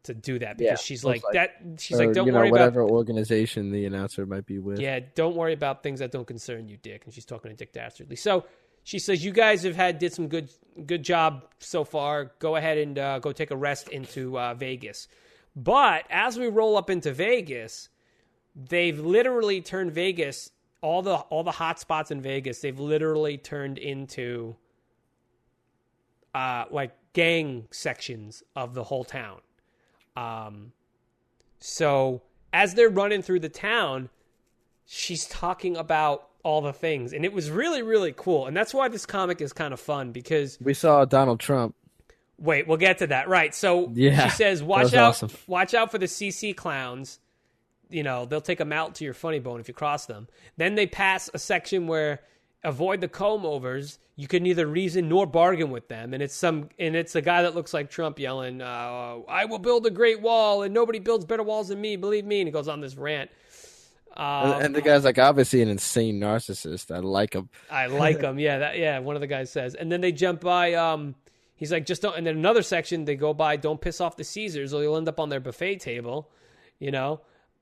to do that because she's like that. She's like, don't worry whatever about organization the announcer might be with. Yeah, don't worry about things that don't concern you, Dick. And she's talking to Dick Dastardly. So she says, you guys did some good job so far. Go ahead and go take a rest into Vegas. But as we roll up into Vegas, they've literally turned Vegas, all the hot spots in Vegas, they've literally turned into like gang sections of the whole town. So as they're running through the town, she's talking about all the things, and it was really, really cool. And that's why this comic is kind of fun, because we saw Donald Trump. Wait, we'll get to that. Right. So she says, watch out for the CC clowns. They'll take a mallet to your funny bone if you cross them. Then they pass a section where avoid the comb overs. You can neither reason nor bargain with them. And it's a guy that looks like Trump yelling, I will build a great wall and nobody builds better walls than me. Believe me. And he goes on this rant. And the guy's like obviously an insane narcissist. I like him. Yeah. One of the guys says, and then they jump by, he's like, just don't. And then another section they go by, don't piss off the Caesars or you'll end up on their buffet table,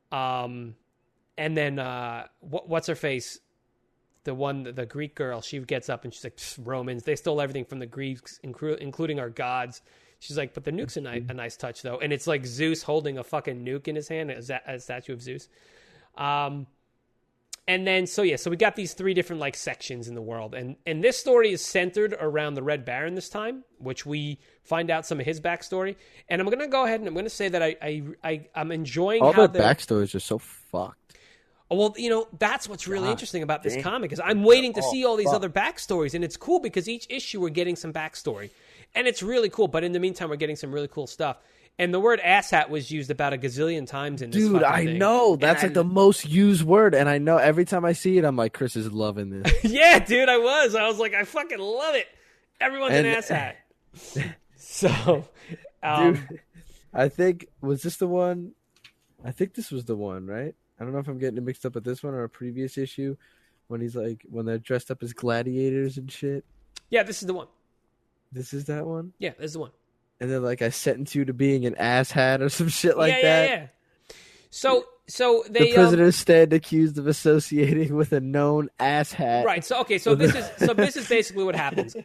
and then, what's her face? The Greek girl, she gets up and she's like, Romans, they stole everything from the Greeks, including our gods. She's like, but the nuke's a nice touch, though. And it's like Zeus holding a fucking nuke in his hand, a statue of Zeus. And then, so we got these three different, like, sections in the world. And this story is centered around the Red Baron this time, which we find out some of his backstory. And I'm going to go ahead and I'm going to say that I'm enjoying all their backstories are so fucked. Well, that's what's really interesting about this comic is I'm waiting to see all these other backstories, and it's cool because each issue we're getting some backstory, and it's really cool. But in the meantime, we're getting some really cool stuff. And the word asshat was used about a gazillion times in this Dude, I thing. know. That's like the most used word, and I know every time I see it, I'm like, Chris is loving this. Yeah, dude, I was like, I fucking love it. Everyone's an asshat. So, dude, I think, was this the one? I think this was the one, right? I don't know if I'm getting it mixed up with this one or a previous issue when when they're dressed up as gladiators and shit. Yeah, this is the one. This is that one? Yeah, this is the one. And then I sentenced you to being an asshat or some shit like that. Yeah. So they the prisoners stand accused of associating with a known asshat. Right. So this is basically what happens.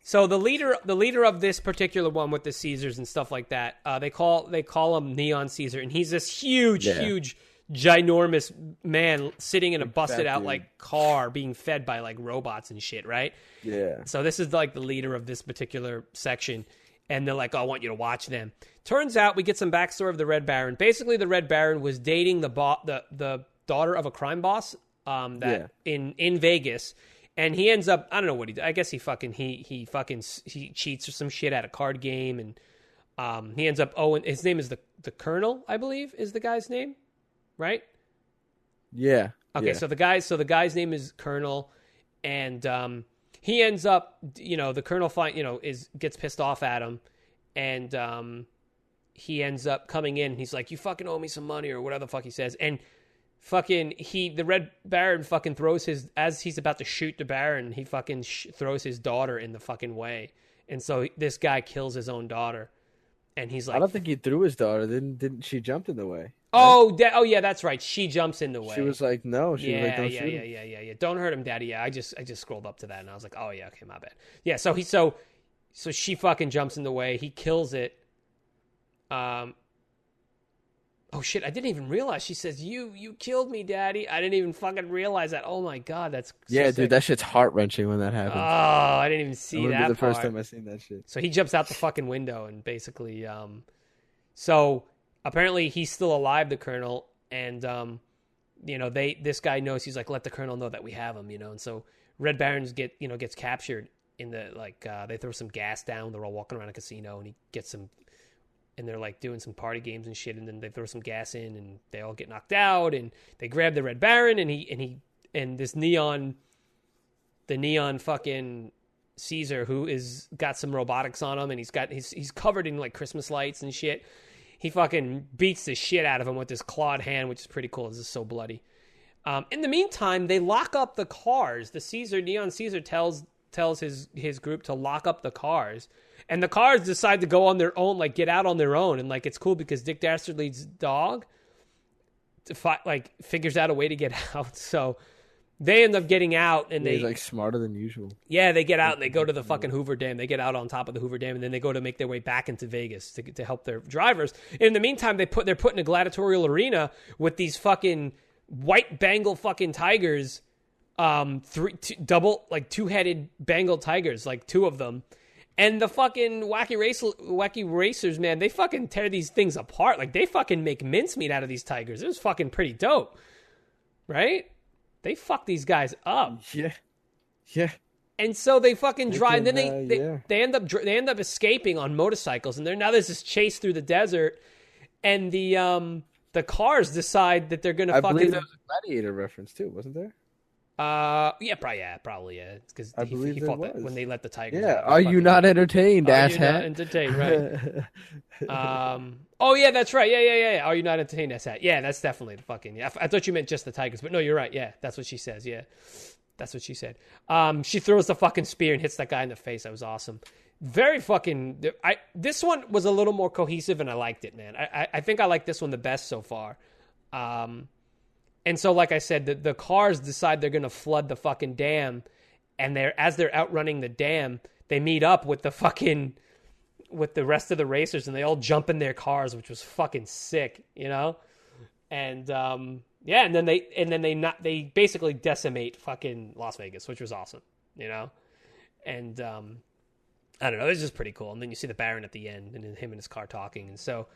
So the leader of this particular one with the Caesars and stuff like that, they call him Neon Caesar, and he's this huge ginormous man sitting in a busted out like car being fed by like robots and shit, right? Yeah. So this is like the leader of this particular section, and they're like, I want you to watch them. Turns out we get some backstory of the Red Baron. Basically, the Red Baron was dating the daughter of a crime boss in Vegas, and he ends up, I don't know what he did. I guess he cheats or some shit at a card game, and he ends up his name is the Colonel, I believe, is the guy's name. Right? Yeah. Okay, yeah. So the guy's name is Colonel, and he ends up, the Colonel gets pissed off at him, and he ends up coming in. He's like, "You fucking owe me some money," or whatever the fuck he says, and the Red Baron fucking throws as he's about to shoot the Baron, he fucking throws his daughter in the fucking way, and so this guy kills his own daughter, and he's like, I don't think he threw his daughter. Didn't she jumped in the way? Oh, yeah, that's right. She jumps in the way. She was like, no. She was like, don't shoot him. Yeah. Don't hurt him, Daddy. Yeah, I just scrolled up to that, and I was like, oh, yeah, okay, my bad. Yeah, so she fucking jumps in the way. He kills it. oh shit, I didn't even realize. She says, you killed me, Daddy. I didn't even fucking realize that. Oh my God, that's so sick. Dude, that shit's heart-wrenching when that Oh, happens. I didn't even see that the part. first time I seen that shit. So he jumps out the fucking window and basically, so apparently he's still alive, the Colonel, and, this guy knows. He's like, let the Colonel know that we have him, and so Red Baron's gets captured in the, they throw some gas down. They're all walking around a casino, and he gets some, and they're like doing some party games and shit, and then they throw some gas in, and they all get knocked out, and they grab the Red Baron, and this neon fucking Caesar, who is got some robotics on him, and he's covered in like Christmas lights and shit. He fucking beats the shit out of him with this clawed hand, which is pretty cool. This is so bloody. In the meantime, they lock up the cars. The Neon Caesar tells his group to lock up the cars. And the cars decide to go on their own, like get out on their own. And like, it's cool because Dick Dastardly's dog figures out a way to get out. So they end up getting out, and he's like smarter than usual. Yeah, they get out and they go to the fucking Hoover Dam. They get out on top of the Hoover Dam, and then they go to make their way back into Vegas to help their drivers. And in the meantime, they're put in a gladiatorial arena with these fucking white Bengal fucking tigers, two-headed Bengal tigers, like two of them. And the fucking wacky racers, man, they fucking tear these things apart. Like, they fucking make mincemeat out of these tigers. It was fucking pretty dope, right? They fuck these guys up. Yeah. And so they fucking drive. Then they end up escaping on motorcycles. And there's this chase through the desert. And the cars decide that they're gonna I fucking. believe there was a Gladiator reference too, wasn't there? Probably. Because he fought that when they let the tigers. Yeah. Are you not entertained, asshat? Are you not entertained? Right. Oh yeah, that's right. Yeah. Are you not entertained, asshat? Yeah, that's definitely the fucking. Yeah, I thought you meant just the tigers, but no, you're right. Yeah, that's what she says. Yeah, that's what she said. She throws the fucking spear and hits that guy in the face. That was awesome. Very fucking. This one was a little more cohesive, and I liked it, man. I think I like this one the best so far. And so, like I said, the cars decide they're going to flood the fucking dam, and as they're outrunning the dam, they meet up with with the rest of the racers, and they all jump in their cars, which was fucking sick, And and then they basically decimate fucking Las Vegas, which was awesome, And I don't know, it was just pretty cool. And then you see the Baron at the end, and then him in his car talking. And so,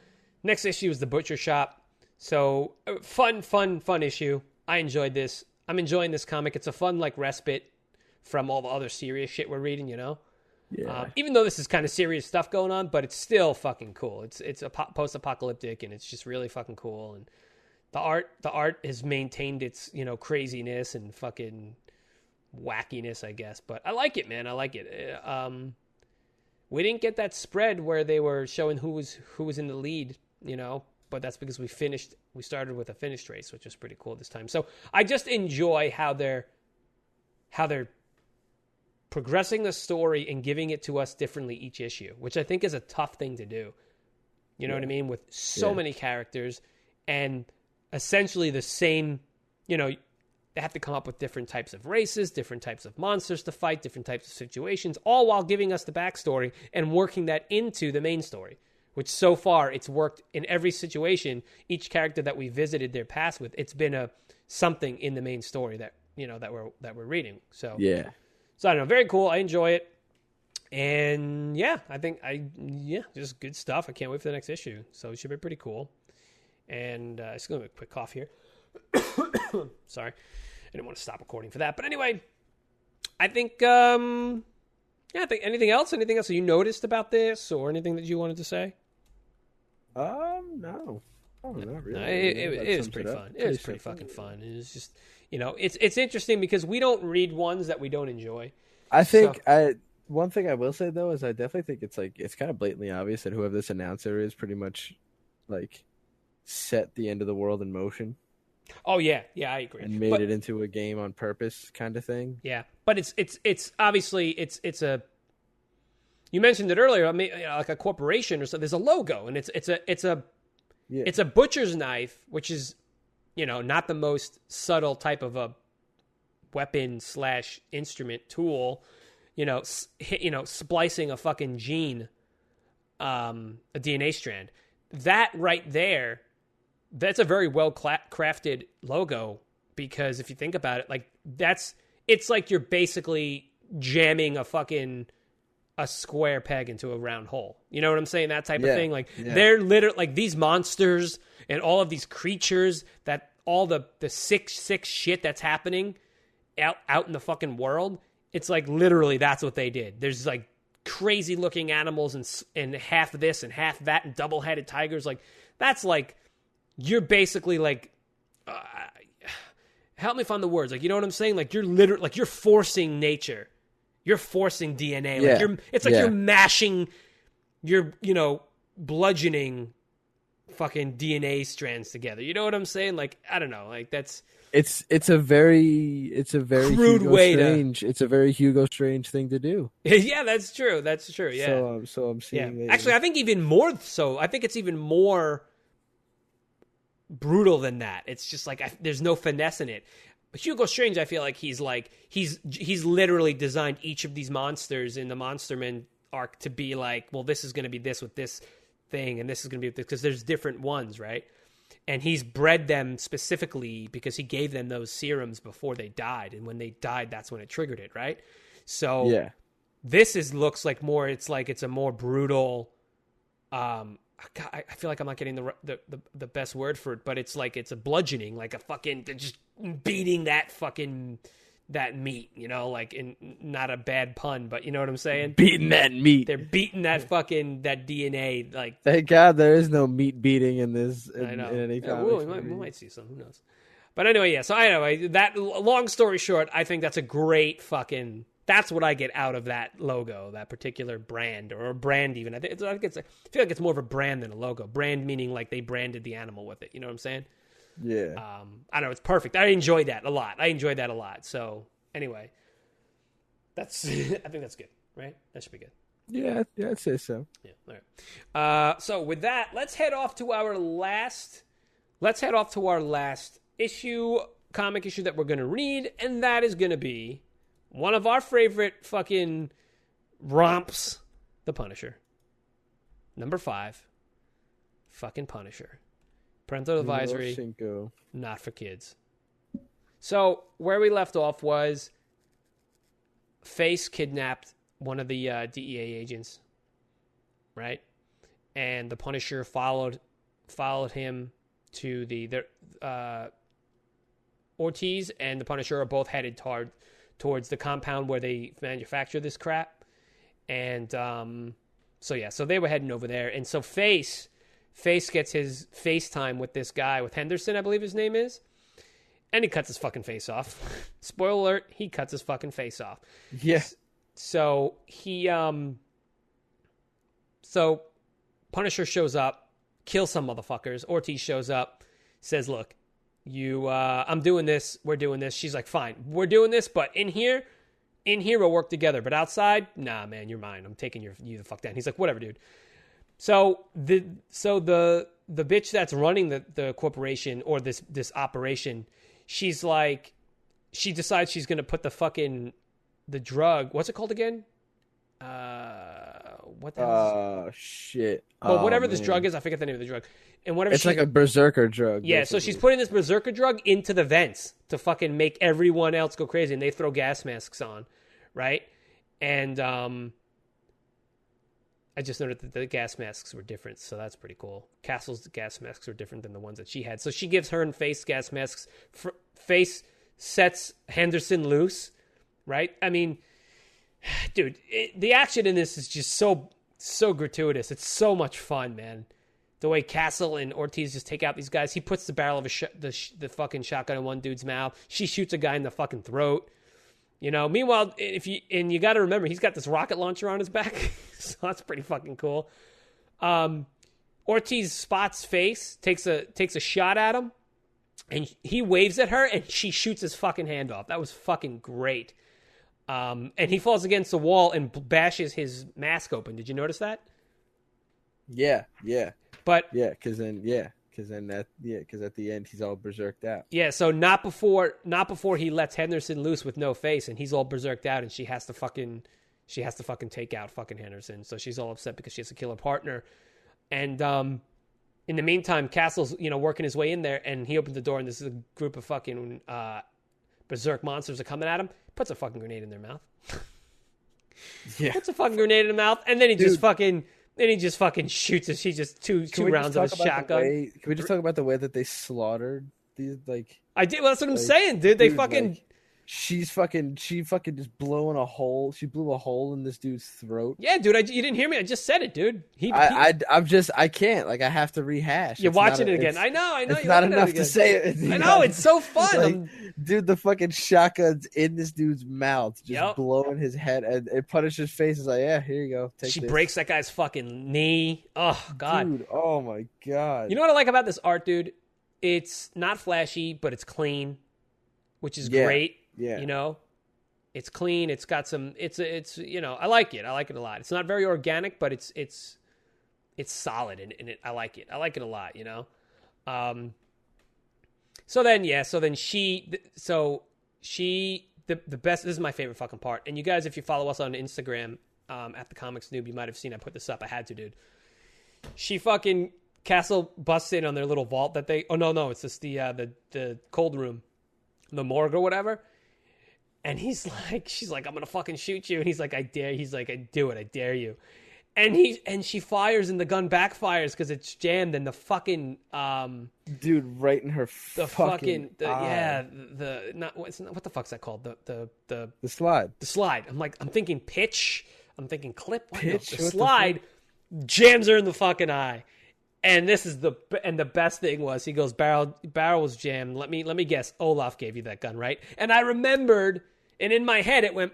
next issue is the Butcher Shop. So fun issue. I enjoyed this. I'm enjoying this comic. It's a fun respite from all the other serious shit we're reading, Yeah. Even though this is kind of serious stuff going on, but it's still fucking cool. It's a post-apocalyptic, and it's just really fucking cool. And the art has maintained its craziness and fucking wackiness, I guess. But I like it, man. I like it. We didn't get that spread where they were showing who was in the lead, but that's because we started with a finished race, which was pretty cool this time. So I just enjoy how they're progressing the story and giving it to us differently each issue, which I think is a tough thing to do. You know what I mean? With so many characters and essentially the same, they have to come up with different types of races, different types of monsters to fight, different types of situations, all while giving us the backstory and working that into the main story, which so far it's worked in every situation. Each character that we visited their past with, it's been something in the main story that, that we're reading. So, so I don't know, very cool. I enjoy it. And I think just good stuff. I can't wait for the next issue. So it should be pretty cool. And just going to have a quick cough here. Sorry. I didn't want to stop recording for that. But anyway, I think, I think anything else that you noticed about this or anything that you wanted to say? No. Oh, not really. No, it was pretty fun. It was pretty fucking fun. It was just, it's interesting because we don't read ones that we don't enjoy. I think one thing I will say though is I definitely think it's kind of blatantly obvious that whoever this announcer is pretty much set the end of the world in motion. Oh yeah, I agree. And made it into a game on purpose, kind of thing. Yeah, but it's obviously it's a. You mentioned it earlier. I mean, like a corporation or so. There's a logo, and it's a butcher's knife, which is, not the most subtle type of a weapon / instrument tool. Splicing a fucking gene, a DNA strand. That right there that's a very well crafted logo, because if you think about it, like it's like you're basically jamming a square peg into a round hole. You know what I'm saying? That type of thing. Like they're literally like these monsters and all of these creatures, that all the sick shit that's happening out in the fucking world. It's like literally that's what they did. There's like crazy looking animals and half this and half that and double-headed tigers. Like that's like, you're basically like, help me find the words. Like, you know what I'm saying? Like you're literally like you're forcing nature. You're forcing DNA. Like it's like you're mashing, you're, bludgeoning fucking DNA strands together. You know what I'm saying? Like, I don't know. Like that's it's a very crude Hugo way Strange. It's a very Hugo Strange thing to do. Yeah, that's true. That's true. Yeah. So I'm seeing. Yeah. Actually, I think even more so. I think it's even more brutal than that. It's just like there's no finesse in it. But Hugo Strange, I feel like he's literally designed each of these monsters in the Monsterman arc to be like, well, this is going to be this with this thing, and this is going to be this, because there's different ones, right? And he's bred them specifically because he gave them those serums before they died, and when they died, that's when it triggered it, right? So this looks like more. It's like it's a more brutal. God, I feel like I'm not getting the best word for it, but it's like it's a bludgeoning, like a fucking, they're just beating that meat, like, in not a bad pun, but you know what I'm saying? Beating that meat. They're beating that DNA. Like, thank God there is no meat beating in this. I know. In any comics. We might see some. Who knows? But anyway, So anyway, that long story short, I think that's a great fucking. That's what I get out of that logo, that particular brand, or a brand even. I feel like it's more of a brand than a logo. Brand meaning like they branded the animal with it. You know what I'm saying? Yeah. I don't know. It's perfect. I enjoyed that a lot. So anyway, I think that's good, right? That should be good. Yeah, I'd say so. Yeah. All right. So with that, let's head off to our last comic issue that we're going to read, and that is going to be one of our favorite fucking romps, The Punisher. Number 5, fucking Punisher. Parental advisory, not for kids. So where we left off was Face kidnapped one of the DEA agents, right? And the Punisher followed him to the Ortiz and the Punisher are both headed towards the compound where they manufacture this crap. And so they were heading over there. And so Face gets his FaceTime with this guy, with Henderson, I believe his name is. And he cuts his fucking face off. Spoiler alert, he cuts his fucking face off. Yes. So so Punisher shows up, kills some motherfuckers. Ortiz shows up, says, look, I'm doing this, we're doing this. She's like, fine, we're doing this, but in here we'll work together. But outside, nah, man, you're mine. I'm taking you the fuck down. He's like, whatever, dude. So the bitch that's running the corporation or this operation, she's like, she decides she's gonna put the drug. What's it called again? What the hell? Shit. Well, whatever this drug is, I forget the name of the drug. And whatever it's like a berserker drug. Yeah, basically. so she's putting this berserker drug into the vents to fucking make everyone else go crazy, and they throw gas masks on, right? And I just noted that the gas masks were different, so that's pretty cool. Castle's gas masks are different than the ones that she had. So she gives her and Face gas masks. Face sets Henderson loose, right? I mean, dude, the action in this is just so gratuitous. It's so much fun, man. The way Castle and Ortiz just take out these guys. He puts the barrel of the fucking shotgun in one dude's mouth. She shoots a guy in the fucking throat. Meanwhile, you got to remember, he's got this rocket launcher on his back, so that's pretty fucking cool. Ortiz spots Face, takes a shot at him, and he waves at her, and she shoots his fucking hand off. That was fucking great. And he falls against the wall and bashes his mask open. Did you notice that? Yeah. But because at the end he's all berserked out. Yeah, so not before he lets Henderson loose with no face, and he's all berserked out, and she has to fucking take out fucking Henderson. So she's all upset because she has to kill her partner, and in the meantime, Castle's, working his way in there, and he opens the door, and this is a group of fucking berserk monsters are coming at him. Puts a fucking grenade in their mouth. Puts a fucking grenade in the mouth, and then he just fucking shoots us. He just two rounds of his shotgun. Can we just talk about the way that they slaughtered these? Like, I did. Well, that's what I'm saying, dude. They fucking. Like, she fucking just blowing a hole. She blew a hole in this dude's throat. Yeah, dude. You didn't hear me. I just said it, dude. I can't. Like, I have to rehash. You're watching it again. I know. It's not enough to say it. I know. It's so fun. Dude, the fucking shotgun's in this dude's mouth, just blowing his head, and it punishes his face. It's like, yeah, here you go. She breaks that guy's fucking knee. Oh, God. Dude, oh, my God. You know what I like about this art, dude? It's not flashy, but it's clean, which is great. Yeah. It's clean. It's got some, it's I like it. I like it a lot. It's not very organic, but it's solid and I like it. I like it a lot, So then the best, this is my favorite fucking part. And you guys, if you follow us on Instagram, at the Comics Noob, you might have seen I put this up. I had to, dude. She fucking, Castle busts in on their little vault that they, it's just the cold room, the morgue or whatever. And she's like, I'm going to fucking shoot you. And he's like, I dare. He's like, I do it. I dare you. And she fires and the gun backfires because it's jammed and the fucking, dude, right in her fucking eye. What the fuck's that called? The slide. The slide. I'm thinking pitch. I'm thinking clip. Pitch. The slide jams her in the fucking eye. And this is the best thing was, he goes, barrel was jammed. Let me guess. Olaf gave you that gun, right? And I remembered, and in my head it went,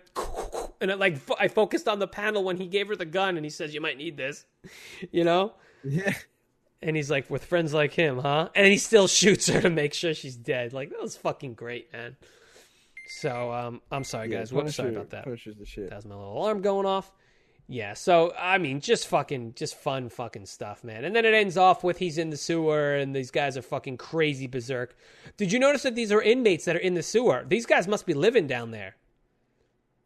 and I focused on the panel when he gave her the gun, and he says, "You might need this," Yeah. And he's like, "With friends like him, huh?" And he still shoots her to make sure she's dead. Like, that was fucking great, man. So I'm sorry, guys. Whoops, sorry about that. Punisher's the shit. That was my little alarm going off. Yeah, so, I mean, just fun fucking stuff, man. And then it ends off with he's in the sewer and these guys are fucking crazy berserk. Did you notice that these are inmates that are in the sewer? These guys must be living down there.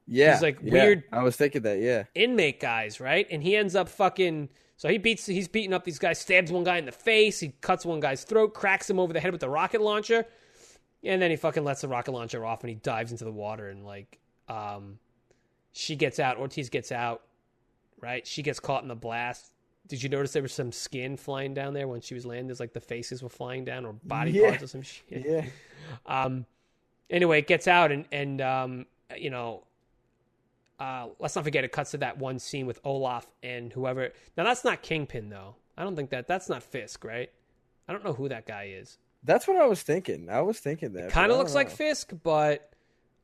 Yeah. These, like, weird... I was thinking that, yeah. Inmate guys, right? And he ends up fucking... So he's beating up these guys, stabs one guy in the face, he cuts one guy's throat, cracks him over the head with the rocket launcher, and then he fucking lets the rocket launcher off and he dives into the water and, like, she gets out, Ortiz gets out. Right? She gets caught in the blast. Did you notice there was some skin flying down there when she was landing? There's like the faces were flying down or body parts or some shit. Yeah. Anyway, it gets out and let's not forget it cuts to that one scene with Olaf and whoever. Now that's not Kingpin though. I don't think that's not Fisk, right? I don't know who that guy is. That's what I was thinking. I was thinking that. Kind of looks like Fisk, but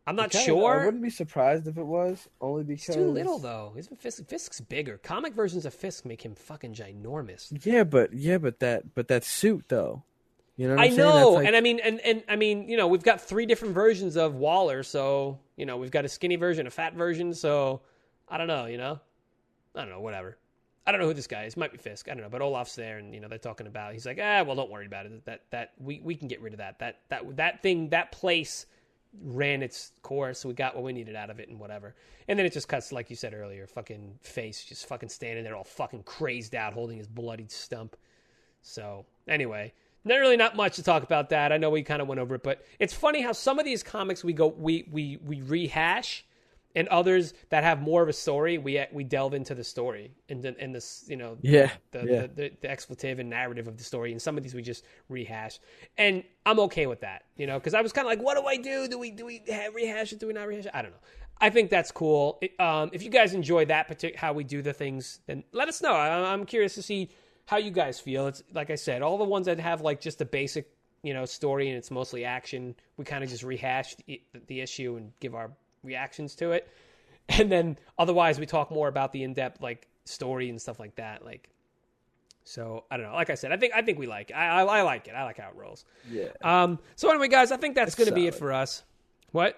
I'm not sure. I wouldn't be surprised if it was, only because... He's too little, though. Fisk's bigger. Comic versions of Fisk make him fucking ginormous. Yeah, but that suit, though. You know what I'm saying? I know, like... and I mean, we've got 3 different versions of Waller, so, we've got a skinny version, a fat version, so, I don't know, I don't know, whatever. I don't know who this guy is. Might be Fisk. I don't know, but Olaf's there, and, they're talking about, he's like, well, don't worry about it. That we can get rid of that. That thing, that place... ran its course, so we got what we needed out of it and whatever. And then it just cuts, like you said earlier, fucking face just fucking standing there all fucking crazed out holding his bloodied stump. So anyway, not much to talk about that. I know we kind of went over it, but it's funny how some of these comics we rehash, and others that have more of a story, we delve into the story and this, the expletive and narrative of the story. And some of these we just rehash, and I'm okay with that, because I was kind of like, what do I do? Do we rehash it? Do we not rehash it? I don't know. I think that's cool. If you guys enjoy that how we do the things, then let us know. I'm curious to see how you guys feel. It's like I said, all the ones that have like just a basic, story and it's mostly action, we kind of just rehash the issue and give our reactions to it, and then otherwise we talk more about the in-depth like story and stuff like that. Like, so I don't know. Like I said, I think we like it. I like it. I like how it rolls. Yeah. So anyway, guys, I think that's going to be it for us. What?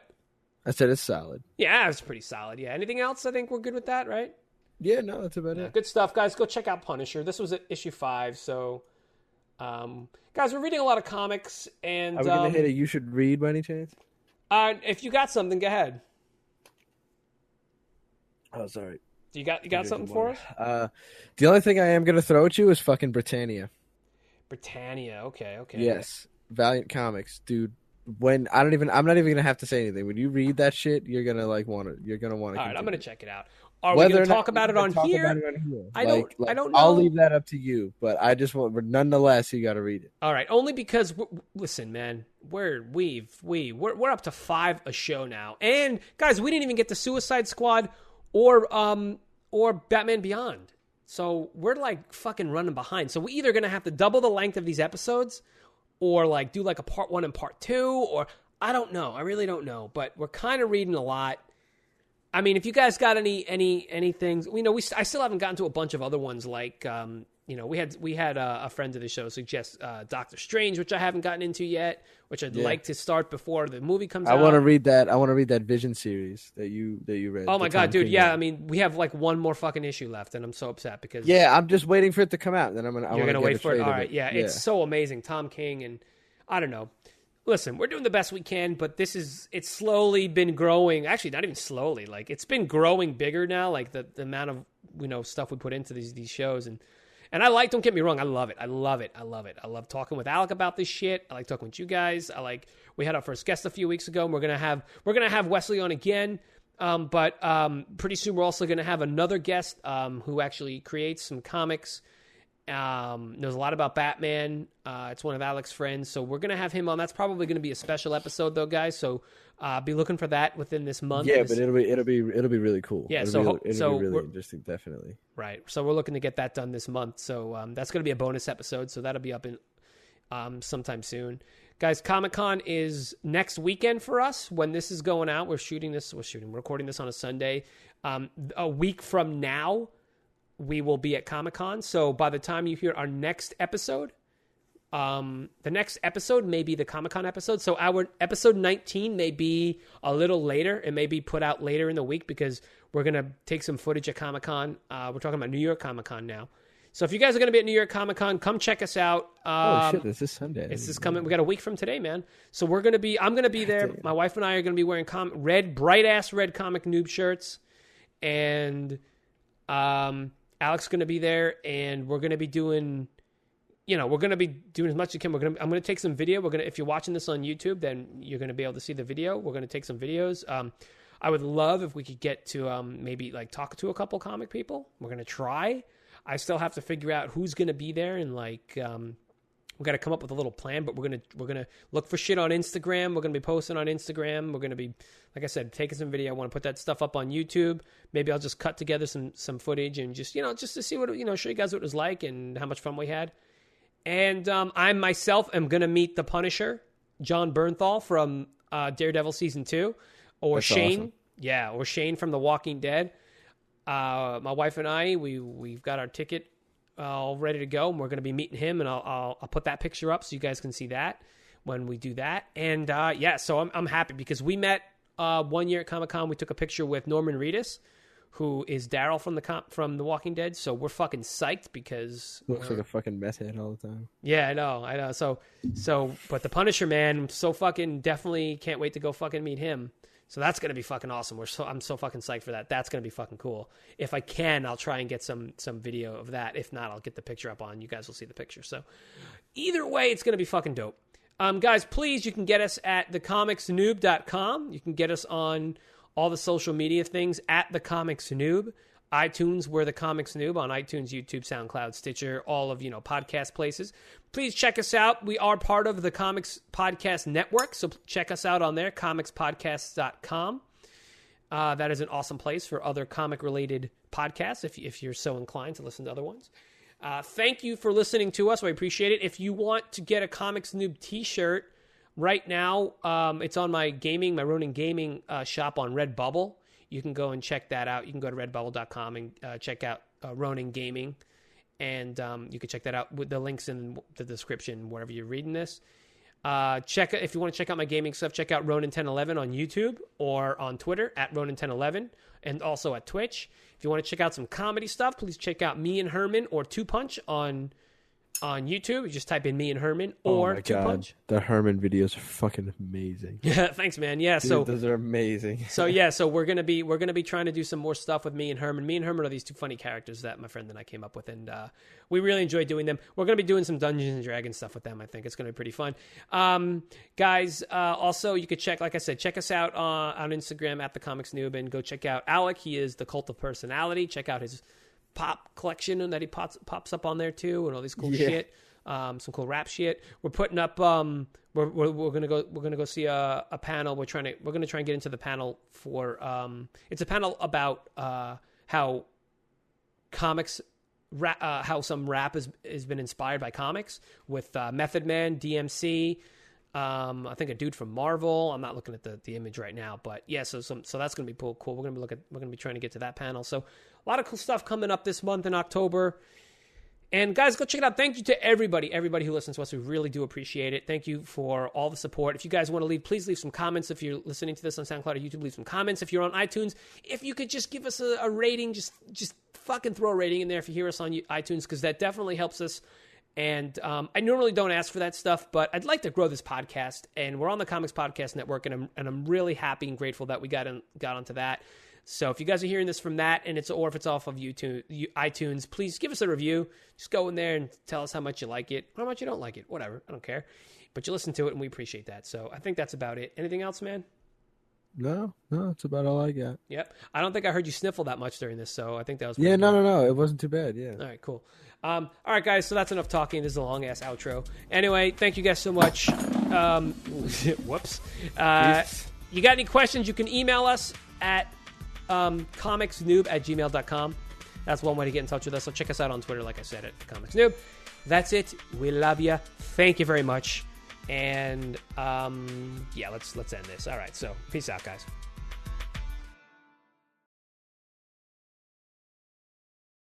I said it's solid. Yeah, it's pretty solid. Yeah. Anything else? I think we're good with that, right? Yeah. No, that's about it. Good stuff, guys. Go check out Punisher. This was at issue 5. So, guys, we're reading a lot of comics, and are we gonna hit a you should read by any chance? If you got something, go ahead. Oh, sorry. You got something for us? The only thing I am going to throw at you is fucking Britannia. Britannia. Okay. Yes, Valiant Comics, dude. I'm not even gonna have to say anything. When you read that shit, you're gonna want to. You're gonna want to. All right, I'm gonna check it out. Are we Whether gonna or not talk about it on here? I don't know. I'll leave that up to you, but I just want. But nonetheless, you got to read it. All right, only because listen, man, we're up to 5 a show now, and guys, we didn't even get the Suicide Squad or Batman Beyond, so we're like fucking running behind. So we're either gonna have to double the length of these episodes, or like do like a part 1 and part 2, or I don't know. I really don't know, but we're kind of reading a lot. I mean, if you guys got any things, I still haven't gotten to a bunch of other ones. Like, we had a friend of the show suggest Doctor Strange, which I haven't gotten into yet, which I'd like to start before the movie comes out. I want to read that Vision series that you read. Oh my god, dude! Yeah, I mean, we have like one more fucking issue left, and I'm so upset because I'm just waiting for it to come out. Then you're gonna wait for it. All right, yeah, it's so amazing, Tom King, and I don't know. Listen, we're doing the best we can, but it's slowly been growing. Actually, not even slowly. Like, it's been growing bigger now, like the amount of, stuff we put into these shows. And don't get me wrong, I love it. I love talking with Alec about this shit. I like talking with you guys. We had our first guest a few weeks ago, and we're going to have Wesley on again. But pretty soon we're also going to have another guest, who actually creates some comics. Knows a lot about Batman. It's one of Alec's friends, so we're gonna have him on. That's probably gonna be a special episode, though, guys. So be looking for that within this month. Yeah, but it'll be really cool. Yeah, it'll be really interesting, definitely. Right. So we're looking to get that done this month. So that's gonna be a bonus episode. So that'll be up in sometime soon, guys. Comic-Con is next weekend for us. When this is going out, we're recording this on a Sunday. A week from now, we will be at Comic-Con. So by the time you hear our next episode, the next episode may be the Comic-Con episode. So our episode 19 may be a little later. It may be put out later in the week because we're going to take some footage at Comic-Con. We're talking about New York Comic-Con now. So if you guys are going to be at New York Comic-Con, come check us out. Oh shit, this is Sunday. This is coming. We got a week from today, man. So I'm going to be there. My wife and I are going to be wearing bright ass red comic noob shirts. And, Alec's going to be there, and we're going to be doing, as much as we can. I'm going to take some video. If you're watching this on YouTube, then you're going to be able to see the video. We're going to take some videos. I would love if we could get to maybe like talk to a couple comic people. We're going to try. I still have to figure out who's going to be there, and we got to come up with a little plan, but we're gonna look for shit on Instagram. We're gonna be posting on Instagram. We're gonna be, like I said, taking some video. I want to put that stuff up on YouTube. Maybe I'll just cut together some footage and just to see what show you guys what it was like and how much fun we had. And I myself am gonna meet the Punisher, John Bernthal from Daredevil season 2, or That's Shane, awesome. Or Shane from The Walking Dead. My wife and I, we've got our ticket all ready to go, and we're going to be meeting him, and I'll put that picture up so you guys can see that when we do that. And so I'm happy because we met 1 year at Comic-Con. We took a picture with Norman Reedus, who is Daryl from The Walking Dead. So we're fucking psyched because looks like a fucking meth head all the time. Yeah, I know. So but the Punisher, man, I'm so fucking definitely can't wait to go fucking meet him. So that's going to be fucking awesome. I'm so fucking psyched for that. That's going to be fucking cool. If I can, I'll try and get some video of that. If not, I'll get the picture up on. You guys will see the picture. So either way, it's going to be fucking dope. Guys, please, you can get us at thecomicsnoob.com. You can get us on all the social media things at The Comics Noob. iTunes, we're The Comics Noob on iTunes, YouTube, SoundCloud, Stitcher, all of, podcast places. Please check us out. We are part of the Comics Podcast Network, so check us out on there, comicspodcasts.com. That is an awesome place for other comic-related podcasts, if you're so inclined to listen to other ones. Thank you for listening to us. We appreciate it. If you want to get a Comics Noob t-shirt, right now, it's on my Ronin Gaming shop on Redbubble. You can go and check that out. You can go to redbubble.com and check out Ronin Gaming. And you can check that out with the links in the description wherever you're reading this. If you want to check out my gaming stuff, check out Ronin1011 on YouTube or on Twitter at Ronin1011 and also at Twitch. If you want to check out some comedy stuff, please check out me and Herman or Two Punch on on YouTube. You just type in me and Herman or Two Punch. The Herman videos are fucking amazing. Yeah, thanks, man. Yeah, Dude, so those are amazing. so we're gonna be trying to do some more stuff with me and Herman. Me and Herman are these two funny characters that my friend and I came up with, and we really enjoy doing them. We're gonna be doing some Dungeons and Dragons stuff with them. I think it's gonna be pretty fun. Guys, also you could check us out on Instagram at the Comics Noob, and go check out Alec. He is the Cult of Personality. Check out his pop collection that he pops up on there too, and all these cool shit, some cool rap shit. We're putting up we're gonna go see a panel. We're gonna try and get into the panel for it's a panel about how comics how some rap has been inspired by comics, with Method Man, DMC, I think a dude from Marvel. I'm not looking at the image right now, but yeah, so that's gonna be cool. We're gonna be trying to get to that panel. So a lot of cool stuff coming up this month in October. And guys, go check it out. Thank you to everybody who listens to us. We really do appreciate it. Thank you for all the support. If you guys want to please leave some comments. If you're listening to this on SoundCloud or YouTube, leave some comments. If you're on iTunes, if you could just give us a rating, just fucking throw a rating in there if you hear us on iTunes, because that definitely helps us. And I normally don't ask for that stuff, but I'd like to grow this podcast, and we're on the Comics Podcast Network, and I'm really happy and grateful that we got onto that. So if you guys are hearing this from that, or if it's off of iTunes, please give us a review. Just go in there and tell us how much you like it, how much you don't like it, whatever. I don't care. But you listen to it, and we appreciate that. So I think that's about it. Anything else, man? No, that's about all I got. Yep. I don't think I heard you sniffle that much during this, so I think that was good. No. It wasn't too bad, yeah. All right, cool. All right, guys, so that's enough talking. This is a long-ass outro. Anyway, thank you guys so much. Whoops. You got any questions, you can email us at comicsnoob@gmail.com. That's one way to get in touch with us. So check us out on Twitter, like I said, at Comics Noob. That's it. We love you. Thank you very much. And let's end this. All right, so peace out, guys.